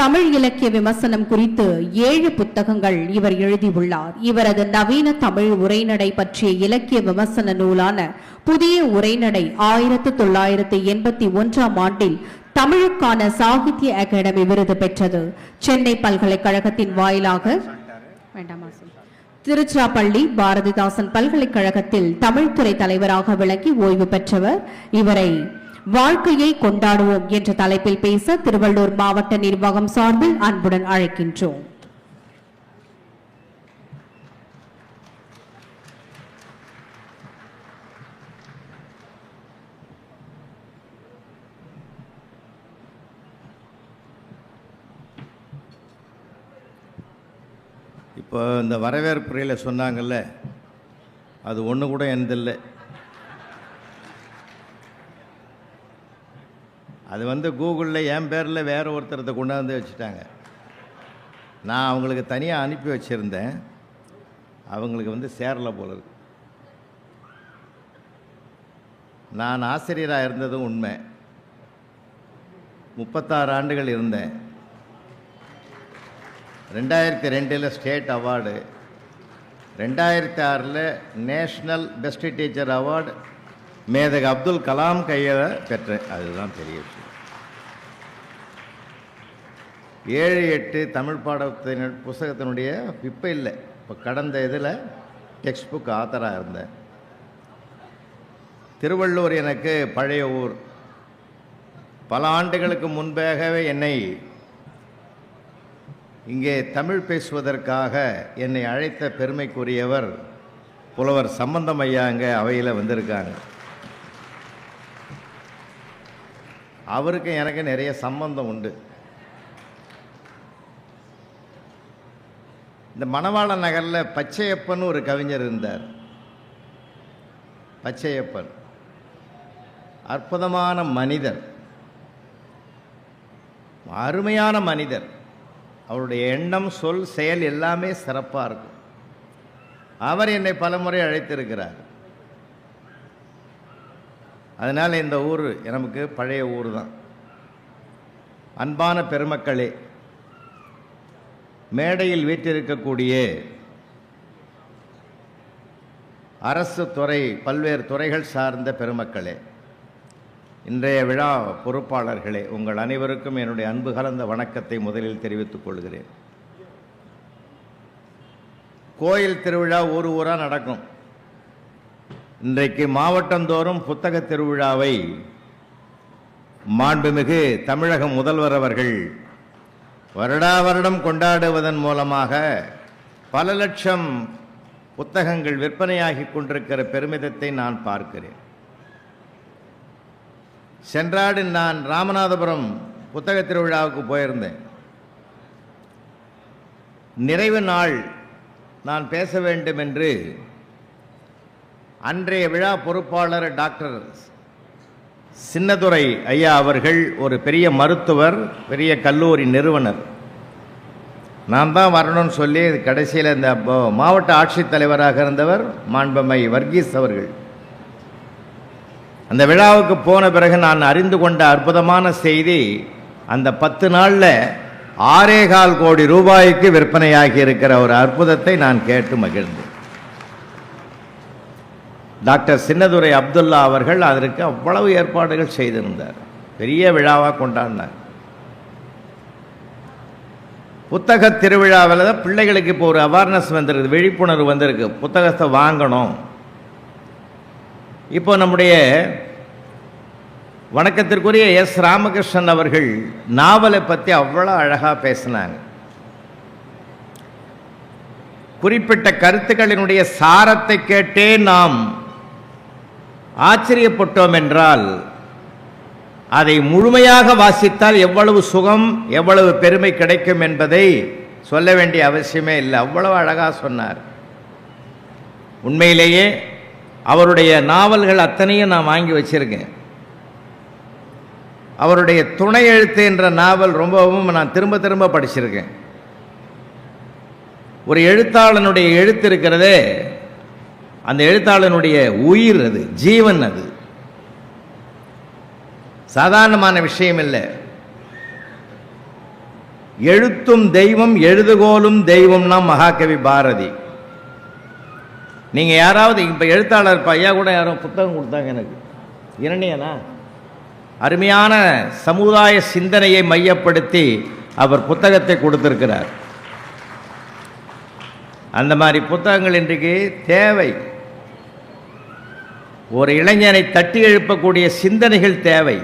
தமிழ் இலக்கிய விமர்சனம் குறித்து 7 புத்தகங்கள் இவர் எழுதியுள்ளார். இவரது நவீன தமிழ் உரைநடை பற்றிய இலக்கிய விமர்சன நூலான புதிய உரைநடை 1981ஆம் ஆண்டில் தமிழுக்கான சாகித்ய அகாடமி விருது பெற்றது. சென்னை பல்கலைக்கழகத்தின் வாயிலாக திருச்சிராப்பள்ளி பாரதிதாசன் பல்கலைக்கழகத்தில் தமிழ்துறை தலைவராக விளங்கி ஓய்வு பெற்றவர். இவரை வாழ்க்கையை கொண்டாடுவோம் என்ற தலைப்பில் பேச திருவள்ளூர் மாவட்ட நிர்வாகம் சார்பில் அன்புடன் அழைக்கின்றோம். இப்போ இந்த வரவேற்புரையில் சொன்னாங்கல்ல, அது ஒன்று கூட எனதில்லை. அது கூகுளில் என் பேரில் வேறு ஒருத்தரத்தை கொண்டாந்து வச்சுட்டாங்க. நான் அவங்களுக்கு தனியாக அனுப்பி வச்சுருந்தேன். அவங்களுக்கு சேரலை போல இருக்கு. நான் ஆசிரியராக இருந்ததும் உண்மை. 36 ஆண்டுகள் இருந்தேன். 2002 state award, 2006 national best teacher award மேதக அப்துல் கலாம் கையை பெற்றேன். அதுதான் பெரிய விஷயம். 7-8 தமிழ் புத்தகத்தினுடைய இப்போ இல்லை, இப்போ கடந்த இதில் டெக்ஸ்ட் புக் ஆத்தராக இருந்தேன். திருவள்ளூர் எனக்கு பழைய ஊர். பல ஆண்டுகளுக்கு முன்பாகவே என்னை இங்கே தமிழ் பேசுவதற்காக என்னை அழைத்த பெருமைக்குரியவர் புலவர் சம்பந்தம் ஐயா இங்கே அவையில் வந்திருக்காங்க. அவருக்கு எனக்கு நிறைய சம்பந்தம் உண்டு. இந்த மணவாள நகரில் பச்சையப்பன் ஒரு கவிஞர் இருந்தார். பச்சையப்பன் அற்புதமான மனிதர், அருமையான மனிதர். அவருடைய எண்ணம், சொல், செயல் எல்லாமே சிறப்பாக இருக்கும். அவர் என்னை பலமுறை அழைத்திருக்கிறார். அதனால் இந்த ஊர் நமக்கு பழைய ஊர் தான். அன்பான பெருமக்களே, மேடையில் வீற்றிருக்கக்கூடிய அரசு துறை, பல்வேறு துறைகள் சார்ந்த பெருமக்களே, இன்றைய விழா பொறுப்பாளர்களே, உங்கள் அனைவருக்கும் என்னுடைய அன்பு கலந்த வணக்கத்தை முதலில் தெரிவித்துக் கொள்கிறேன். கோயில் திருவிழா ஊர் ஊராக நடக்கும். இன்றைக்கு மாவட்டந்தோறும் புத்தக திருவிழாவை மாண்புமிகு தமிழக முதல்வர் அவர்கள் வருடா வருடம் கொண்டாடுவதன் மூலமாக பல லட்சம் புத்தகங்கள் விற்பனையாகி கொண்டிருக்கிற பெருமிதத்தை நான் பார்க்கிறேன். சென்றாடு நான் ராமநாதபுரம் புத்தக திருவிழாவுக்கு போயிருந்தேன். நிறைவு நாள் நான் பேச வேண்டும் என்று அன்றைய விழா பொறுப்பாளர் டாக்டர் சின்னதுரை ஐயா அவர்கள், ஒரு பெரிய மருத்துவர், பெரிய கல்லூரி நிறுவனர், நான் தான் வரணும்னு சொல்லி கடைசியில் இந்த மாவட்ட ஆட்சித்தலைவராக இருந்தவர் மாண்புமை வர்கீஸ் அவர்கள். அந்த விழாவுக்கு போன பிறகு நான் அறிந்து கொண்ட அற்புதமான செய்தி, அந்த 10 நாளில் 6.25 கோடி ரூபாய்க்கு விற்பனையாகி இருக்கிற ஒரு அற்புதத்தை நான் கேட்டு மகிழ்ந்தேன். டாக்டர் சின்னதுரை அப்துல்லா அவர்கள் அதற்கு அவ்வளவு ஏற்பாடுகள் செய்திருந்தார். பெரிய விழாவாக கொண்டாடினார். புத்தக திருவிழாவில் தான் பிள்ளைகளுக்கு இப்போ ஒரு அவேர்னஸ் வந்திருக்கு, விழிப்புணர்வு வந்திருக்கு, புத்தகத்தை வாங்கணும். இப்போ நம்முடைய வணக்கத்திற்குரிய எஸ் ராமகிருஷ்ணன் அவர்கள் நாவலை பற்றி அவ்வளோ அழகாக பேசினாங்க. குறிப்பிட்ட கருத்துக்களினுடைய சாரத்தை கேட்டே நாம் ஆச்சரியப்பட்டோம் என்றால் அதை முழுமையாக வாசித்தால் எவ்வளவு சுகம், எவ்வளவு பெருமை கிடைக்கும் என்பதை சொல்ல வேண்டிய அவசியமே இல்லை. அவ்வளவு அழகாக சொன்னார். உண்மையிலேயே அவருடைய நாவல்கள் அத்தனையும் நான் வாங்கி வச்சிருக்கேன். அவருடைய துணை எழுத்து என்ற நாவல் ரொம்பவும் நான் திரும்ப திரும்ப படிச்சிருக்கேன். ஒரு எழுத்தாளனுடைய எழுத்து இருக்கிறதே, அந்த எழுத்தாளனுடைய உயிர், அது ஜீவன், அது சாதாரணமான விஷயம் இல்லை. எழுத்தும் தெய்வம் எழுதுகோலும் தெய்வம்னா மகாகவி பாரதி. நீங்கள் யாராவது இப்போ எழுத்தாளர் ஐயா கூட யாரோ புத்தகம் கொடுத்தாங்க எனக்கு, இரணியனா, அருமையான சமுதாய சிந்தனையை மையப்படுத்தி அவர் புத்தகத்தை கொடுத்திருக்கிறார். அந்த மாதிரி புத்தகங்கள் இன்றைக்கு தேவை. ஒரு இளைஞனை தட்டி எழுப்பக்கூடிய சிந்தனைகள் தேவை.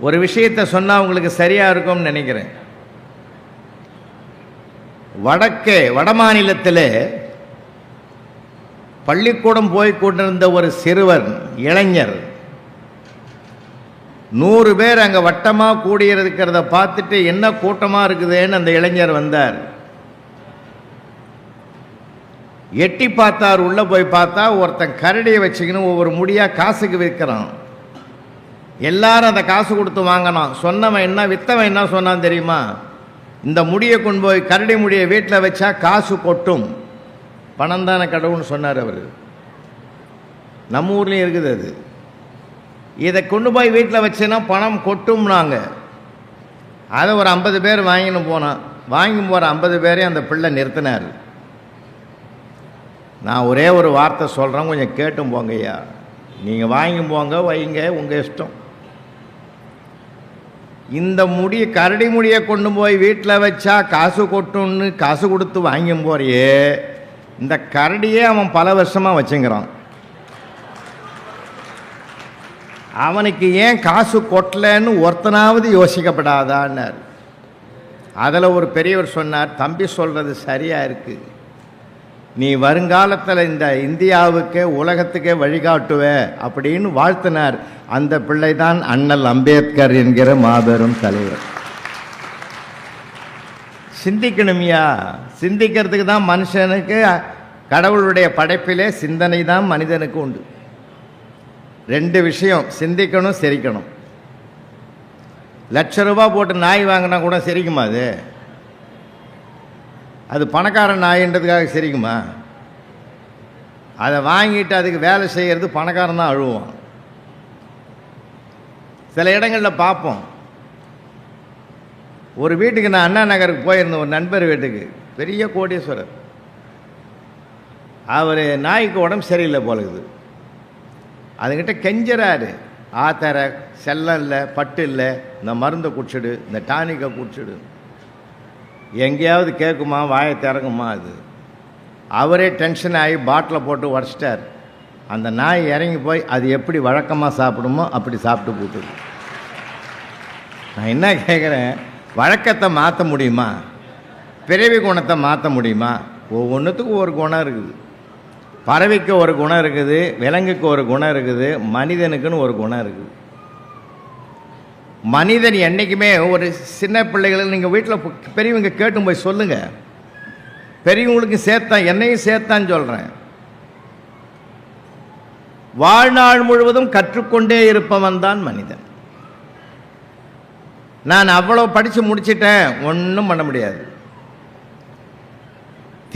ஒரு விஷயத்தை சொன்னால் உங்களுக்கு சரியாக இருக்கும்னு நினைக்கிறேன். வட மாநிலத்தில் பள்ளிக்கூடம் போய் கொண்டிருந்த ஒரு சிறுவர் இளைஞர் 100 பேர் அங்கே வட்டமாக கூடியிருக்கிறத பார்த்துட்டு என்ன கூட்டமாக இருக்குதுன்னு அந்த இளைஞர் வந்தார். எட்டி பார்த்தார். உள்ளே போய் பார்த்தா ஒருத்தன் கரடியை வச்சுக்கணும் ஒவ்வொரு முடியாக காசுக்கு விற்கிறான். எல்லாரும் அந்த காசு கொடுத்து வாங்கினான். சொன்னவன் என்ன, வித்தவன் என்ன சொன்னான் தெரியுமா? இந்த முடியை கொண்டு போய் கரடி முடியை வீட்டில் வச்சா காசு கொட்டும், பணம் தானே கடவுள்னு சொன்னார் அவர். நம்ம ஊர்லேயும் இருக்குது அது. இதை கொண்டு போய் வீட்டில் வச்சேன்னா பணம் கொட்டும்னாங்க. அதை ஒரு 50 பேர் வாங்கின்னு போனான். வாங்கி போகிற 50 பேரையும் அந்த பிள்ளை நிறுத்தினார். நான் ஒரே ஒரு வார்த்தை சொல்கிறேன், கொஞ்சம் கேட்டும் போங்க ஐயா. நீங்கள் வாங்கி போங்க, வைங்க, உங்கள் இஷ்டம். இந்த முடியை, கரடி முடியை கொண்டு போய் வீட்டில் வச்சா காசு கொட்டும்னு காசு கொடுத்து வாங்கி போறியே, இந்த கரடியே அவன் பல வருஷமாக வச்சுங்கிறான். அவனுக்கு ஏன் காசு கொட்டலன்னு ஒருத்தனாவது யோசிக்கப்படாதான்னார். அதில் ஒரு பெரியவர் சொன்னார், தம்பி சொல்கிறது சரியாக இருக்குது, நீ வருங்காலத்தில் இந்த இந்தியாவுக்கே உலகத்துக்கே வழிகாட்டுவ அப்படின்னு வாழ்த்தினார். அந்த பிள்ளை தான் அண்ணல் அம்பேத்கர் என்கிற மாபெரும் தலைவர். சிந்திக்கணுமியா, சிந்திக்கிறதுக்கு தான் மனுஷனுக்கு, கடவுளுடைய படைப்பிலே சிந்தனை தான் மனிதனுக்கு உண்டு. 2 விஷயம், சிந்திக்கணும், சிரிக்கணும். ₹1,00,000 போட்டு நாய் வாங்கினா கூட சிரிக்குமா? அது பணக்காரன் நாயின்றதுக்காக சிரிக்குமா? அதை வாங்கிட்டு அதுக்கு வேலை செய்கிறது பணக்காரன் தான் அழுவான். சில இடங்களில் பார்ப்போம். ஒரு வீட்டுக்கு நான் அண்ணா நகருக்கு போயிருந்தேன், ஒரு நண்பர் வீட்டுக்கு, பெரிய கோடீஸ்வரர். அவர் நாய்க்கு உடம்பு சரியில்லை போலகுது. அதுக்கிட்ட கெஞ்சறாரு, ஆத்தர செல்லம் இல்லை, பட்டு இல்லை, இந்த மருந்தை குடிச்சிடு, இந்த டானிக்கை குடிச்சிடு. எங்கேயாவது கேட்குமா? வாயை திறங்குமா? அது அவரே டென்ஷன் ஆகி பாட்டில் போட்டு உடச்சிட்டார். அந்த நாய் இறங்கி போய் அது எப்படி வழக்கமாக சாப்பிடுமோ அப்படி சாப்பிட்டு போட்டுது. நான் என்ன கேட்குறேன், வழக்கத்தை மாற்ற முடியுமா? பிறவி குணத்தை மாற்ற முடியுமா? ஒவ்வொன்றுத்துக்கும் ஒரு குணம் இருக்குது. பறவைக்கு ஒரு குணம் இருக்குது, விலங்குக்கு ஒரு குணம் இருக்குது, மனிதனுக்குன்னு ஒரு குணம் இருக்குது. மனிதன் என்றைக்குமே, ஒரு சின்ன பிள்ளைகள் நீங்கள் வீட்டில் பெரியவங்க கேட்டும் போய் சொல்லுங்கள், பெரியவங்களுக்கு சேர்த்தான், என்னையும் சேர்த்தான்னு சொல்கிறேன். வாழ்நாள் முழுவதும் கற்றுக்கொண்டே இருப்பவன் தான் மனிதன். நான் அவ்வளோ படித்து முடிச்சிட்டேன், ஒன்றும் பண்ண முடியாது.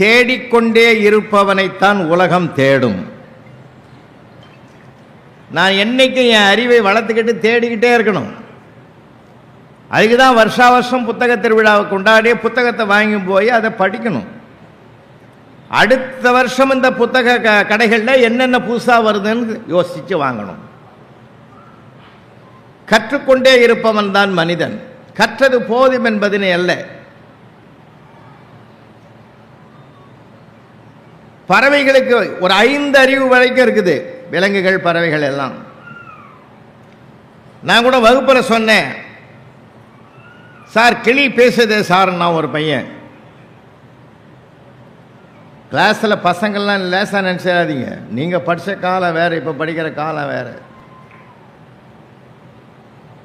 தேடிக்கொண்டே இருப்பவனைத்தான் உலகம் தேடும். நான் என்னைக்கும் என் அறிவை வளர்த்துக்கிட்டு தேடிக்கிட்டே இருக்கணும். அதுக்கு தான் வருஷா வருஷம் புத்தக திருவிழாவை கொண்டாடி புத்தகத்தை வாங்கி போய் அதை படிக்கணும். அடுத்த வருஷம் இந்த புத்தக கடைகளில் என்னென்ன புதுசாக வருதுன்னு யோசித்து வாங்கணும். கற்றுக்கொண்டே இருப்பவன் தான் மனிதன். கற்றது போதும் என்பதினை அல்ல. பறவைகளுக்கு ஒரு 5 அறிவு வரைக்கும் இருக்குது, விலங்குகள், பறவைகள் எல்லாம். நான் கூட வகுப்பில் சொன்னேன், சார் கிளி பேசுதே சார்னா ஒரு பையன். கிளாஸில் பசங்கள்லாம் லேசாக நினச்சிடாதீங்க, நீங்கள் படித்த காலம் வேறு, இப்போ படிக்கிற காலம் வேறு.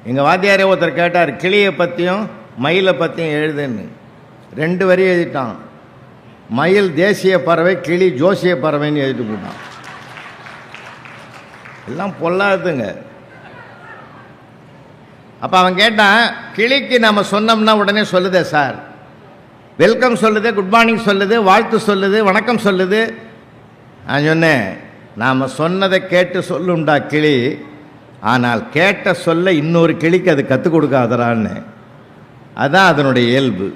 எங்கள் வாத்தியாரே ஒருத்தர் கேட்டார், கிளியை பற்றியும் மயிலை பற்றியும் எழுதுன்னு. 2 வரி எழுதிட்டான். மயில் தேசிய பறவை, கிளி ஜோசிய பறவைன்னு எழுதிட்டு போட்டான். எல்லாம் பொல்லாதுங்க. அப்போ அவன் கேட்டான், கிளிக்கு நம்ம சொன்னோம்னா உடனே சொல்லுதே சார், வெல்கம் சொல்லுது, குட் மார்னிங் சொல்லுது, வாழ்த்து சொல்லுது, வணக்கம் சொல்லுது. நான் சொன்னேன், நாம் சொன்னதை கேட்டு சொல்லுண்டா கிளி, ஆனால் கேட்ட சொல்ல இன்னொரு கிளிக்கு அது கற்றுக் கொடுக்காதரான்னு. அதுதான் அதனுடைய இயல்பு.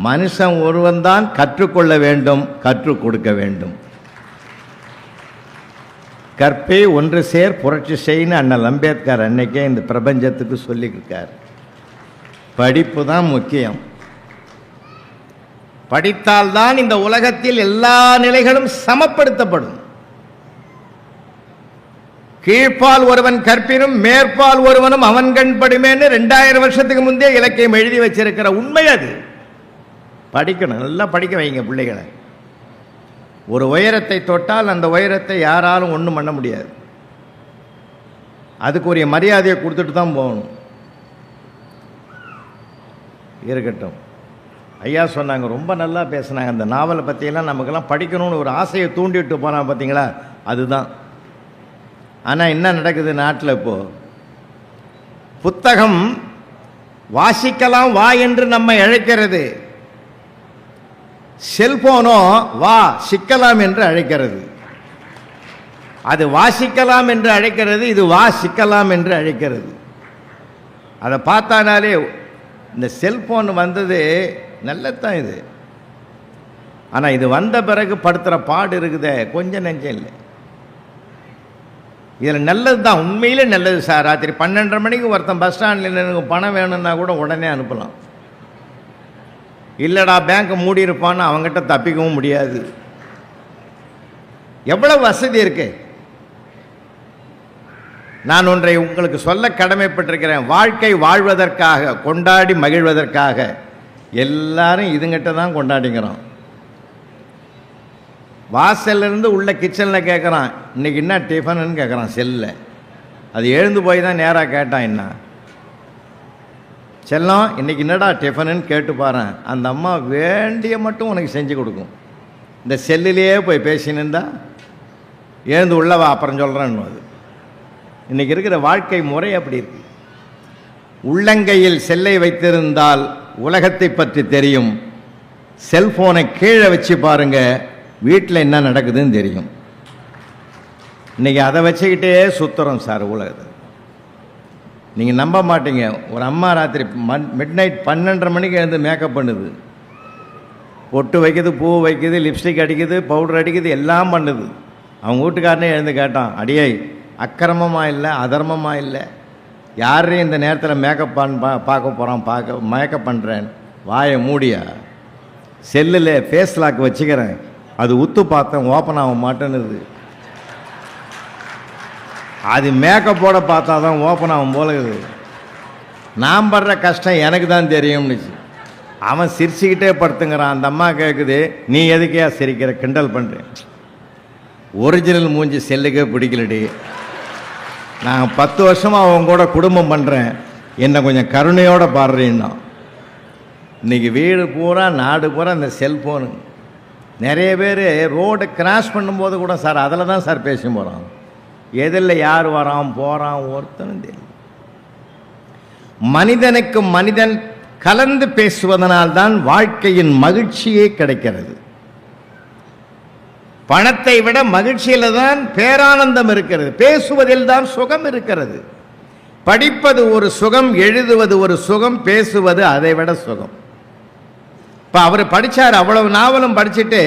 மனுஷன் ஒருவன் தான் கற்றுக்கொள்ள வேண்டும், கற்றுக் கொடுக்க வேண்டும். கற்பே ஒன்று சேர் புரட்சி செய்யன்னு அண்ணல் அம்பேத்கர் அன்னைக்கே இந்த பிரபஞ்சத்துக்கு சொல்லியிருக்கார். படிப்பு தான் முக்கியம். படித்தால்தான் இந்த உலகத்தில் எல்லா நிலைகளும் சமப்படுத்தப்படும். கீழ்ப்பால் ஒருவன் கற்பினும் மேற்பால் ஒருவனும் அவன் கண் படுமேன்னு 2000 வருஷத்துக்கு முந்தைய இலக்கியம் எழுதி வச்சிருக்கிற உண்மை அது. படிக்கணும், நல்லா படிக்க வைங்க பிள்ளைகளை. ஒரு உயரத்தை தொட்டால் அந்த உயரத்தை யாராலும் ஒன்றும் பண்ண முடியாது. அதுக்குரிய மரியாதையை கொடுத்துட்டு தான் போகணும். இருக்கட்டும். ஐயா சொன்னாங்க, ரொம்ப நல்லா பேசுனாங்க. அந்த நாவலை பற்றியெல்லாம் நமக்கெல்லாம் படிக்கணும்னு ஒரு ஆசையை தூண்டிவிட்டு போனால் பார்த்தீங்களா, அதுதான். ஆனால் என்ன நடக்குது நாட்டில் இப்போது? புத்தகம் வாசிக்கலாம் வா என்று நம்மை அழைக்கிறது, செல்போனோ வா சிக்கலாம் என்று அழைக்கிறது. அது வாசிக்கலாம் என்று அழைக்கிறது, இது வா சிக்கலாம் என்று அழைக்கிறது. அதை பார்த்தானாலே இந்த செல்போன் வந்தது நல்லதான் இது. ஆனால் இது வந்த பிறகு படுத்துகிற பாடு இருக்குதே கொஞ்சம் நெஞ்சம் இல்லை. இதில் நல்லது தான், உண்மையிலே நல்லது சார். ராத்திரி 12:30 மணிக்கு ஒருத்தன் பஸ் ஸ்டாண்டில் எனக்கு பணம் வேணும்னா கூட உடனே அனுப்பலாம். இல்லைடா பேங்க் மூடி இருப்பான்னு அவங்ககிட்ட தப்பிக்கவும் முடியாது. எவ்வளவு வசதி இருக்கு. நான் ஒன்றை உங்களுக்கு சொல்ல கடமைப்பட்டிருக்கிறேன். வாழ்க்கை வாழ்வதற்காக, கொண்டாடி மகிழ்வதற்காக எல்லாரும் இதுங்கிட்ட தான் கொண்டாடிக்கிறோம். வாசல்லேருந்து உள்ள கிச்சனில் கேட்குறான், இன்றைக்கி என்ன டிஃபனுன்னு கேட்குறான் செல்லில். அது எழுந்து போய் தான் நேராக கேட்டான், என்ன செல்லம் இன்றைக்கி என்னடா டிஃபனுன்னு கேட்டு பாறேன். அந்த அம்மா வேண்டிய மட்டும் உனக்கு செஞ்சு கொடுக்கும். இந்த செல்லிலேயே போய் பேசினுந்தா எழுந்து உள்ளவா அப்புறம் சொல்கிறேன்னு. அது இன்றைக்கி இருக்கிற வாழ்க்கை முறை அப்படி இருக்கு. உள்ளங்கையில் செல்லை வைத்திருந்தால் உலகத்தை பற்றி தெரியும். செல்ஃபோனை கீழே வச்சு பாருங்கள், வீட்டில் என்ன நடக்குதுன்னு தெரியும். இன்றைக்கி அதை வச்சுக்கிட்டே சுற்றுறோம் சார் உலகத்தை. நீங்கள் நம்ப மாட்டீங்க, ஒரு அம்மா ராத்திரி மிட்-நைட் 12:30 மணிக்கு எழுந்து மேக்கப் பண்ணுது. பொட்டு வைக்குது, பூ வைக்குது, லிப்ஸ்டிக் அடிக்குது, பவுடர் அடிக்குது, எல்லாம் பண்ணுது. அவங்க வீட்டுக்காரனே எழுந்து கேட்டான், அடியே அக்கிரமமாக இல்லை அதர்மமாக இல்லை, யாரையும் இந்த நேரத்தில் மேக்கப் பார்க்க போகிறான், மேக்கப் பண்ணுறேன். வாயை மூடியா, செல்லில் ஃபேஸ் லாக் வச்சுக்கிறேன், அது உத்து பார்த்தேன் ஓப்பன் ஆக மாட்டேன்னுது. அது மேக்கப்போட பார்த்தா தான் ஓப்பன் ஆகும் போலகுது. நான் படுற கஷ்டம் எனக்கு தான் தெரியும்னுச்சு. அவன் சிரிச்சுக்கிட்டே படுத்துங்கிறான். அந்த அம்மா கேட்குது, நீ எதுக்கே சிரிக்கிற, கிண்டல் பண்ணுறேன். ஒரிஜினல் மூஞ்சி செல்லுக்கே பிடிக்கலடி. நான் 10 வருஷமாக அவங்க கூட குடும்பம் பண்ணுறேன், என்னை கொஞ்சம் கருணையோடு பாடுறேன்னா. இன்றைக்கி வீடு பூரா நாடு பூரா இந்த செல்ஃபோனு. நிறைய பேர் ரோடு கிராஸ் பண்ணும்போது கூட சார் அதில் தான் சார் பேசி போகிறான். எதில் யார் வரான் போகிறான் ஒருத்தனும் தெரியும். மனிதனுக்கு மனிதன் கலந்து பேசுவதனால்தான் வாழ்க்கையின் மகிழ்ச்சியே கிடைக்கிறது. பணத்தை விட மகிழ்ச்சியில் தான் பேரானந்தம் இருக்கிறது. பேசுவதில் தான் சுகம் இருக்கிறது. படிப்பது ஒரு சுகம், எழுதுவது ஒரு சுகம், பேசுவது அதை விட சுகம். இப்போ அவர் படித்தார், அவ்வளவு நாவலும் படிச்சுட்டு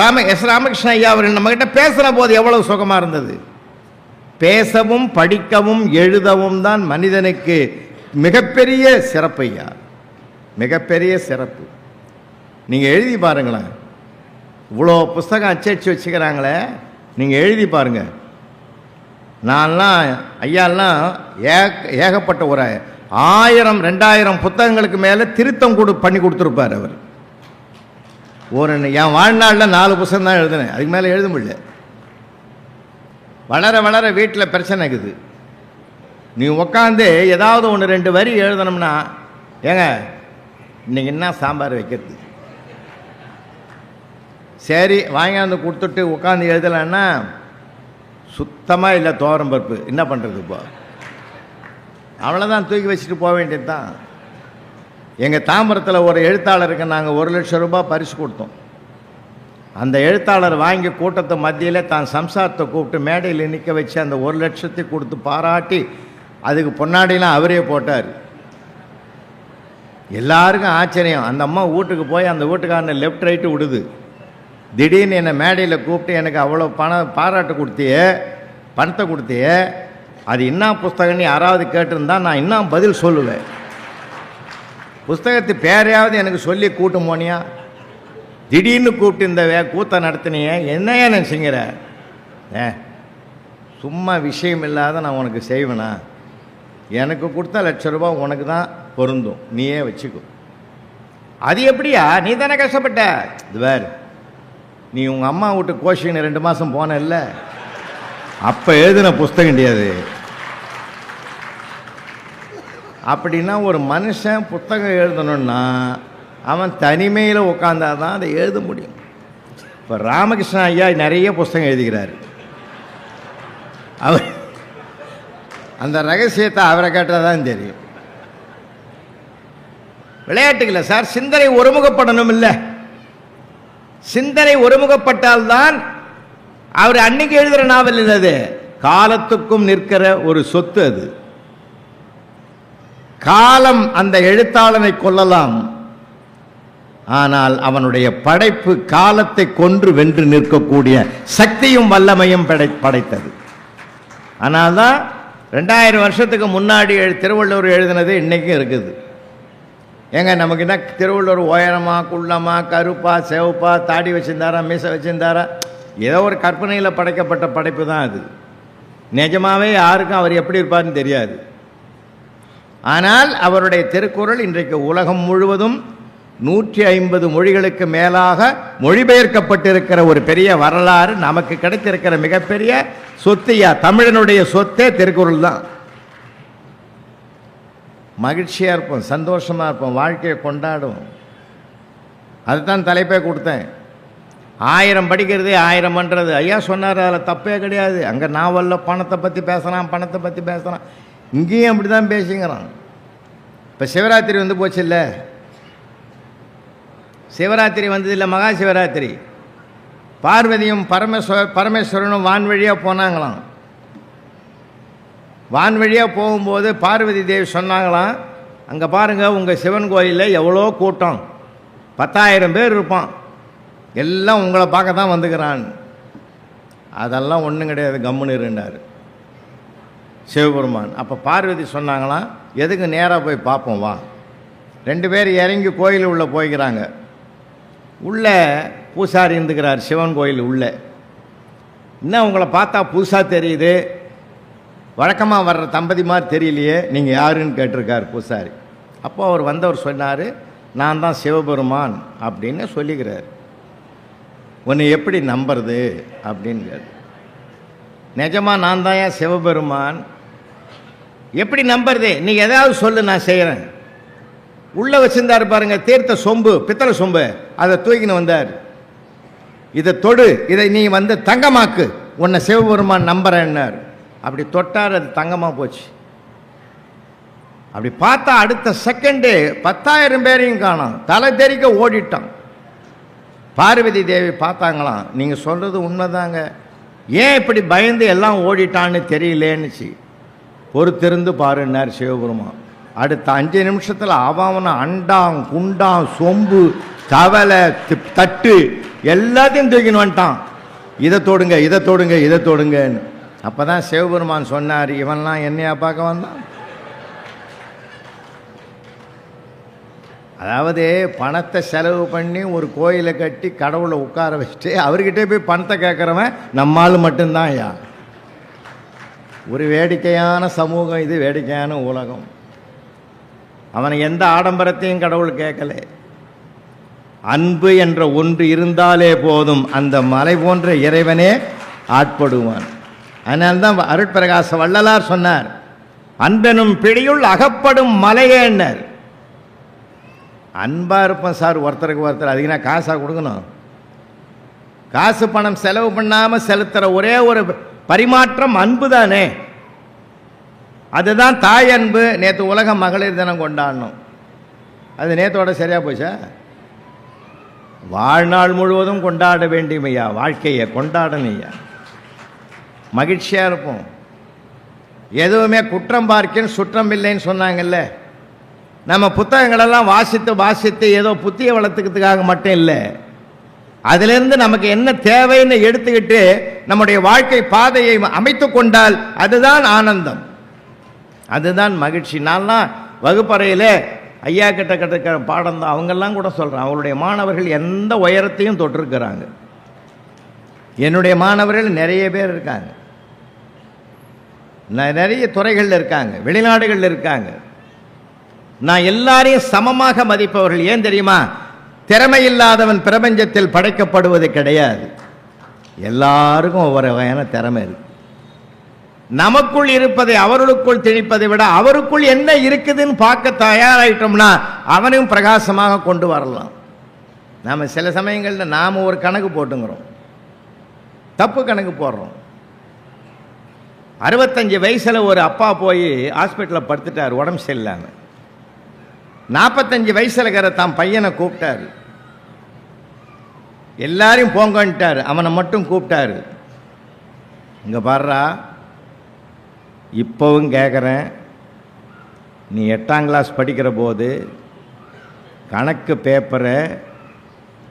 ராமகிருஷ்ண ஐயா அவர் நம்மகிட்ட பேசுகிற போது எவ்வளவு சுகமாக இருந்தது. பேசவும் படிக்கவும் எழுதவும் தான் மனிதனுக்கு மிகப்பெரிய சிறப்பு ஐயா, மிகப்பெரிய சிறப்பு. நீங்கள் எழுதி பாருங்களேன், இவ்வளோ புஸ்தகம் அச்சடிச்சு வச்சுக்கிறாங்களே, நீங்கள் எழுதி பாருங்கள். நான்லாம் ஐயாலாம் ஏகப்பட்ட ஒரு 1000-2000 புத்தகங்களுக்கு மேலே திருத்தம் பண்ணி கொடுத்துருப்பார் அவர். என் வாழ்நாளில் 4 புத்தகம் தான் எழுதினேன், அதுக்கு மேலே எழுத முடியல. வளர வளர வீட்டில் பிரச்சனை இருக்குது. நீ உக்காந்து ஏதாவது 1-2 வரி எழுதணும்னா, ஏங்க இன்னைக்கு என்ன சாம்பார் வைக்கிறது, சரி வாங்கியாந்து கொடுத்துட்டு உட்காந்து எழுதலைன்னா சுத்தமாக இல்லை துவரம் பருப்பு, என்ன பண்ணுறது இப்போ? அவ்வளோதான், தூக்கி வச்சுட்டு போக வேண்டியது தான். எங்கள் தாம்பரத்தில் ஒரு எழுத்தாளருக்கு நாங்கள் 1 லட்சம் ரூபாய் பரிசு கொடுத்தோம். அந்த எழுத்தாளர் வாங்கி கூட்டத்தை மத்தியில் தான் சம்சாரத்தை கூப்பிட்டு மேடையில் நிற்க வச்சு அந்த 1 லட்சத்தை கொடுத்து பாராட்டி அதுக்கு பொன்னாடிலாம் அவரே போட்டார். எல்லாருக்கும் ஆச்சரியம். அந்த அம்மா வீட்டுக்கு போய் அந்த வீட்டுக்காரனை லெஃப்ட் ரைட்டு விடுது. திடீர்னு என்னை மேடையில் கூப்பிட்டு எனக்கு அவ்வளோ பாராட்டு கொடுத்தியே, பணத்தை கொடுத்தியே, அது என்ன புஸ்தகம்னு யாராவது கேட்டிருந்தா நான் இன்னும் பதில் சொல்லுவேன். புஸ்தகத்து பேரையாவது எனக்கு சொல்லி கூட்டு போனியா? திடீர்னு கூப்பிட்டு இந்த கூத்தை நடத்தினியே, என்னையா நினச்சிங்கிற? சும்மா விஷயம் இல்லாத நான் உனக்கு செய்வேனா? எனக்கு கொடுத்த ₹1,00,000 உனக்கு தான் பொருந்தும், நீயே வச்சுக்கோ. அது எப்படியா? நீ தானே கஷ்டப்பட்ட. இது வேறு, நீ உங்கள் அம்மா வீட்டு கோஷின்னு 2 மாதம் போன இல்லை, அப்போ எழுதின புஸ்தகம் கிடையாது. அப்படின்னா ஒரு மனுஷன் புத்தகம் எழுதணுன்னா அவன் தனிமையில் உட்காந்தாதான் அதை எழுத முடியும். இப்போ ராமகிருஷ்ணன் ஐயா நிறைய புஸ்தகம் எழுதுகிறார். அவர் அந்த ரகசியத்தை அவரை கேட்டால் தான் தெரியும். விளையாட்டுகளை சார், சிந்தனை ஒருமுகப்படணும். இல்லை, சிந்தனை ஒருமுகப்பட்டால்தான் அவர் அன்னைக்கு எழுதுகிற நாவல் இல்லது, காலத்துக்கும் நிற்கிற ஒரு சொத்து அது. காலம் அந்த எழுத்தாளனை கொல்லலாம், ஆனால் அவனுடைய படைப்பு காலத்தை கொன்று வென்று நிற்கக்கூடிய சக்தியும் வல்லமையும் படைத்தது. ஆனால் தான் 2000 வருஷத்துக்கு முன்னாடி திருவள்ளுவர் எழுதினது இன்னைக்கும் இருக்குது. ஏங்க நமக்கு என்ன திருவள்ளுவர் உயரமா, குள்ளமா, கருப்பா, சிவப்பா, தாடி வச்சிருந்தாரா, மீசை வச்சிருந்தாரா? ஏதோ ஒரு கற்பனையில் படைக்கப்பட்ட படைப்பு தான் அது. நிஜமாவே யாருக்கும் அவர் எப்படி இருப்பார்னு தெரியாது. ஆனால் அவருடைய திருக்குறள் இன்றைக்கு உலகம் முழுவதும் 150 மொழிகளுக்கு மேலாக மொழிபெயர்க்கப்பட்டிருக்கிற ஒரு பெரிய வரலாறு நமக்கு கிடைத்திருக்கிற மிகப்பெரிய சொத்தியா. தமிழனுடைய சொத்தே திருக்குறள் தான். மகிழ்ச்சியாக இருப்போம், சந்தோஷமாக இருப்போம், வாழ்க்கையை கொண்டாடுவோம். அதுதான் தலைப்பே கொடுத்தேன். 1000 படிக்கிறது 1000 பண்ணுறது. ஐயா சொன்னார், அதில் தப்பே கிடையாது. அங்கே நாவலில் பணத்தை பற்றி பேசுகிறான், பணத்தை பற்றி பேசுகிறான், இங்கேயும் அப்படி தான் பேசிங்கிறான். இப்போ சிவராத்திரி வந்து போச்சு இல்லை, சிவராத்திரி வந்தது இல்லை, மகா சிவராத்திரி. பார்வதியும் பரமேஸ்வரனும் வான் வழியாக போனாங்களாம். வான் வழியாக போகும்போது பார்வதி தேவி சொன்னாங்களாம், அங்கே பாருங்கள் உங்கள் சிவன் கோயிலில் எவ்வளோ கூட்டம், 10,000 பேர் இருப்பான், எல்லாம் உங்களை பார்க்க தான் வந்துக்கிறான். அதெல்லாம் ஒன்றும் கிடையாது, கம்முன்னு இருந்தார் சிவபெருமான். அப்போ பார்வதி சொன்னாங்களாம், எதுக்கு நேராக போய் பார்ப்போம் வா. 2 பேர் இறங்கி கோயில் உள்ளே போய்க்கிறாங்க. உள்ளே பூசாரி இருந்துக்கிறார் சிவன் கோயில் உள்ளே. இன்னும் உங்களை பார்த்தா புதுசாக தெரியுது, வழக்கமாக வர்ற தம்பதி மாதிரி தெரியலையே, நீங்கள் யாருன்னு கேட்டிருக்கார் பூசாரி. அப்போ அவர் வந்தவர் சொன்னார், நான் தான் சிவபெருமான் அப்படின்னு சொல்லிக்கிறார். உன்னை எப்படி நம்புறது அப்படின்னு கேட்டு, நிஜமாக நான் தான் ஏன் சிவபெருமான், எப்படி நம்புறது, நீ ஏதாவது சொல்லு நான் செய்கிறேன். உள்ளே வச்சிருந்தார் பாருங்க தீர்த்த சொம்பு, பித்தளை சொம்பு, அதை தூக்கின்னு வந்தார். இதை தொடு, இதை நீ வந்து தங்கமாக்கு, உன்னை சிவபெருமான் நம்புறேன்னார். அப்படி தொட்டார், அது தங்கமாக போச்சு. அப்படி பார்த்தா அடுத்த செகண்டு 10,000 பேரையும் காணோம், தலை தெறிக்க ஓடிட்டான். பார்வதி தேவி பார்த்தாங்களாம், நீங்கள் சொல்கிறது உண்மைதாங்க, ஏன் இப்படி பயந்து எல்லாம் ஓடிட்டான்னு தெரியலேன்னுச்சு. பொறுத்திருந்து பாருன்னார் சிவபெருமான். அடுத்த 5 நிமிஷத்தில் அவனை அண்டாம் குண்டாம் சொம்பு தவலை தட்டு எல்லாத்தையும் தூக்கின்னு வந்துட்டான். இதை தொடுங்க, இதை தொடுங்க, இதை தொடுங்கன்னு. அப்போ தான் சிவபெருமான் சொன்னார், இவன்லாம் என்னையா பார்க்க வந்தான். அதாவது பணத்தை செலவு பண்ணி ஒரு கோயிலை கட்டி கடவுளை உட்கார வச்சுட்டு அவர்கிட்ட போய் பணத்தை கேட்குறவன் நம்மால் மட்டும்தான். ஐயா, ஒரு வேடிக்கையான சமூகம் இது, வேடிக்கையான உலகம். அவனை எந்த ஆடம்பரத்தையும் கடவுள் கேட்கல. அன்பு என்ற ஒன்று இருந்தாலே போதும், அந்த மலை போன்ற இறைவனே ஆட்படுவான். அதனால்தான் அருட்பிரகாச வள்ளலார் சொன்னார், அன்பெனும் பிடியுள் அகப்படும் மலையேன்னர். அன்பாக இருப்போம் சார் ஒருத்தருக்கு ஒருத்தர், அதுக்குன்னா காசாக கொடுக்கணும். காசு பணம் செலவு பண்ணாமல் செலுத்துகிற ஒரே ஒரு பரிமாற்றம் அன்பு தானே. அதுதான் தாய் அன்பு. நேற்று உலக மகளிர் தினம் கொண்டாடணும், அது நேற்றோட சரியாக போச்சா? வாழ்நாள் முழுவதும் கொண்டாட வேண்டியமையா, வாழ்க்கையை கொண்டாடணையா, மகிழ்ச்சியாக இருப்போம். எதுவுமே குற்றம் பார்க்கின் சுற்றம் இல்லைன்னு சொன்னாங்கல்ல, நம்ம புத்தகங்களெல்லாம் வாசித்து ஏதோ புத்தியை வளர்த்துக்கிறதுக்காக மட்டும் இல்லை, அதிலிருந்து நமக்கு என்ன தேவைன்னு எடுத்துக்கிட்டு நம்முடைய வாழ்க்கை பாதையை அமைத்து கொண்டால் அதுதான் ஆனந்தம், அதுதான் மகிழ்ச்சி. நான்லாம் வகுப்பறையில் ஐயா கிட்ட கற்றுக்கிற பாடம் தான். அவங்கெல்லாம் கூட சொல்கிறேன், அவங்களுடைய மாணவர்கள் எந்த உயரத்தையும் தொட்டிருக்கிறாங்க. என்னுடைய மாணவர்கள் நிறைய பேர் இருக்காங்க, நிறைய துறைகளில் இருக்காங்க, வெளிநாடுகளில் இருக்காங்க. நான் எல்லாரையும் சமமாக மதிப்பவர்கள். ஏன் தெரியுமா? திறமையில்லாதவன் பிரபஞ்சத்தில் படைக்கப்படுவது கிடையாது. எல்லாருக்கும் ஒவ்வொரு வகையான திறமை இருக்கு. நமக்குள் இருப்பதை அவர்களுக்குள் திணிப்பதை விட அவருக்குள் என்ன இருக்குதுன்னு பார்க்க தயாராயிட்டோம்னா அவனையும் பிரகாசமாக கொண்டு வரலாம். நாம் சில சமயங்களில் நாம் ஒரு கணக்கு போட்டுங்கிறோம், தப்பு கணக்கு போடுறோம். 65 வயசில் ஒரு அப்பா போய் ஹாஸ்பிட்டலில் படுத்துட்டார், உடம்பு சரியில்லாமல். 45 வயசில் இருக்கிற தான் பையனை கூப்பிட்டாரு, எல்லாரையும் போங்கன்ட்டார், அவனை மட்டும் கூப்பிட்டாரு. இங்கே பாடுறா, இப்போவும் கேட்குறேன், நீ 8ஆம் கிளாஸ் படிக்கிற போது கணக்கு பேப்பரை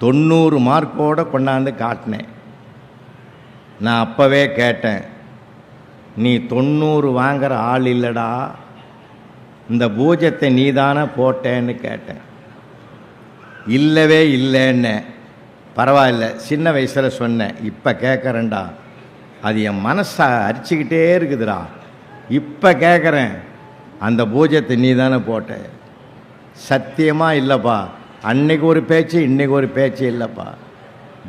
90 மார்க்கோடு கொண்டாந்து காட்டினேன். நான் அப்போவே கேட்டேன், நீ 90 வாங்குற ஆள் இல்லைடா, இந்த பூஜ்யத்தை நீதானே போட்டேன்னு கேட்டேன். இல்லவே இல்லைன்னு. பரவாயில்ல, சின்ன வயசில் சொன்னேன், இப்போ கேட்குறேன்டா, அது என் மனசை அரிச்சிக்கிட்டே இருக்குதுடா, இப்போ கேட்குறேன், அந்த பூஜ்யத்தை நீ தானே போட்ட. சத்தியமாக இல்லைப்பா, அன்னைக்கு ஒரு பேச்சு இன்னைக்கு ஒரு பேச்சு இல்லைப்பா,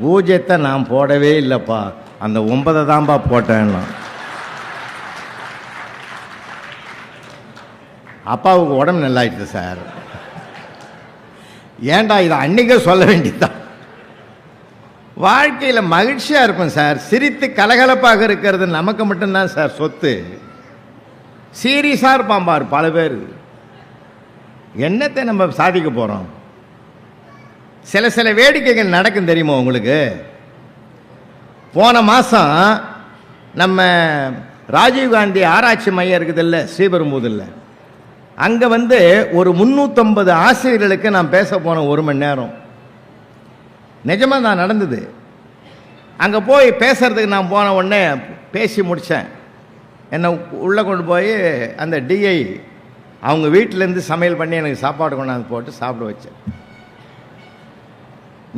பூஜ்யத்தை நான் போடவே இல்லைப்பா, அந்த 9 தான்ப்பா போட்டேன்னா. அப்பாவுக்கு உடம்பு நல்லாயிடுச்சு சார். ஏன்டா இதை அன்னைக்கே சொல்ல வேண்டியதுதான். வாழ்க்கையில் மகிழ்ச்சியாக இருக்கும் சார், சிரித்து கலகலப்பாக இருக்கிறது நமக்கு மட்டும்தான் சார் சொத்து. சீரியஸாக இருப்பான் பார் பல பேர். என்னத்தை நம்ம சாதிக்க போகிறோம்? சில வேடிக்கைகள் நடக்கும் தெரியுமா உங்களுக்கு? போன மாதம் நம்ம ராஜீவ்காந்தி ஆராய்ச்சி மையம் இருக்குதில்ல ஸ்ரீபெரும்புதூரில், அங்கே ஒரு 350 ஆசிரியர்களுக்கு நான் பேச போனேன் 1 மணி நேரம். நிஜமாக தான் நடந்தது. அங்கே போய் பேசுறதுக்கு நான் போன உடனே பேசி முடித்தேன். என்னை உள்ளே கொண்டு போய் அந்த டிஐ அவங்க வீட்டிலேருந்து சமையல் பண்ணி எனக்கு சாப்பாடு கொண்டாந்து போட்டு சாப்பிட வச்சேன்.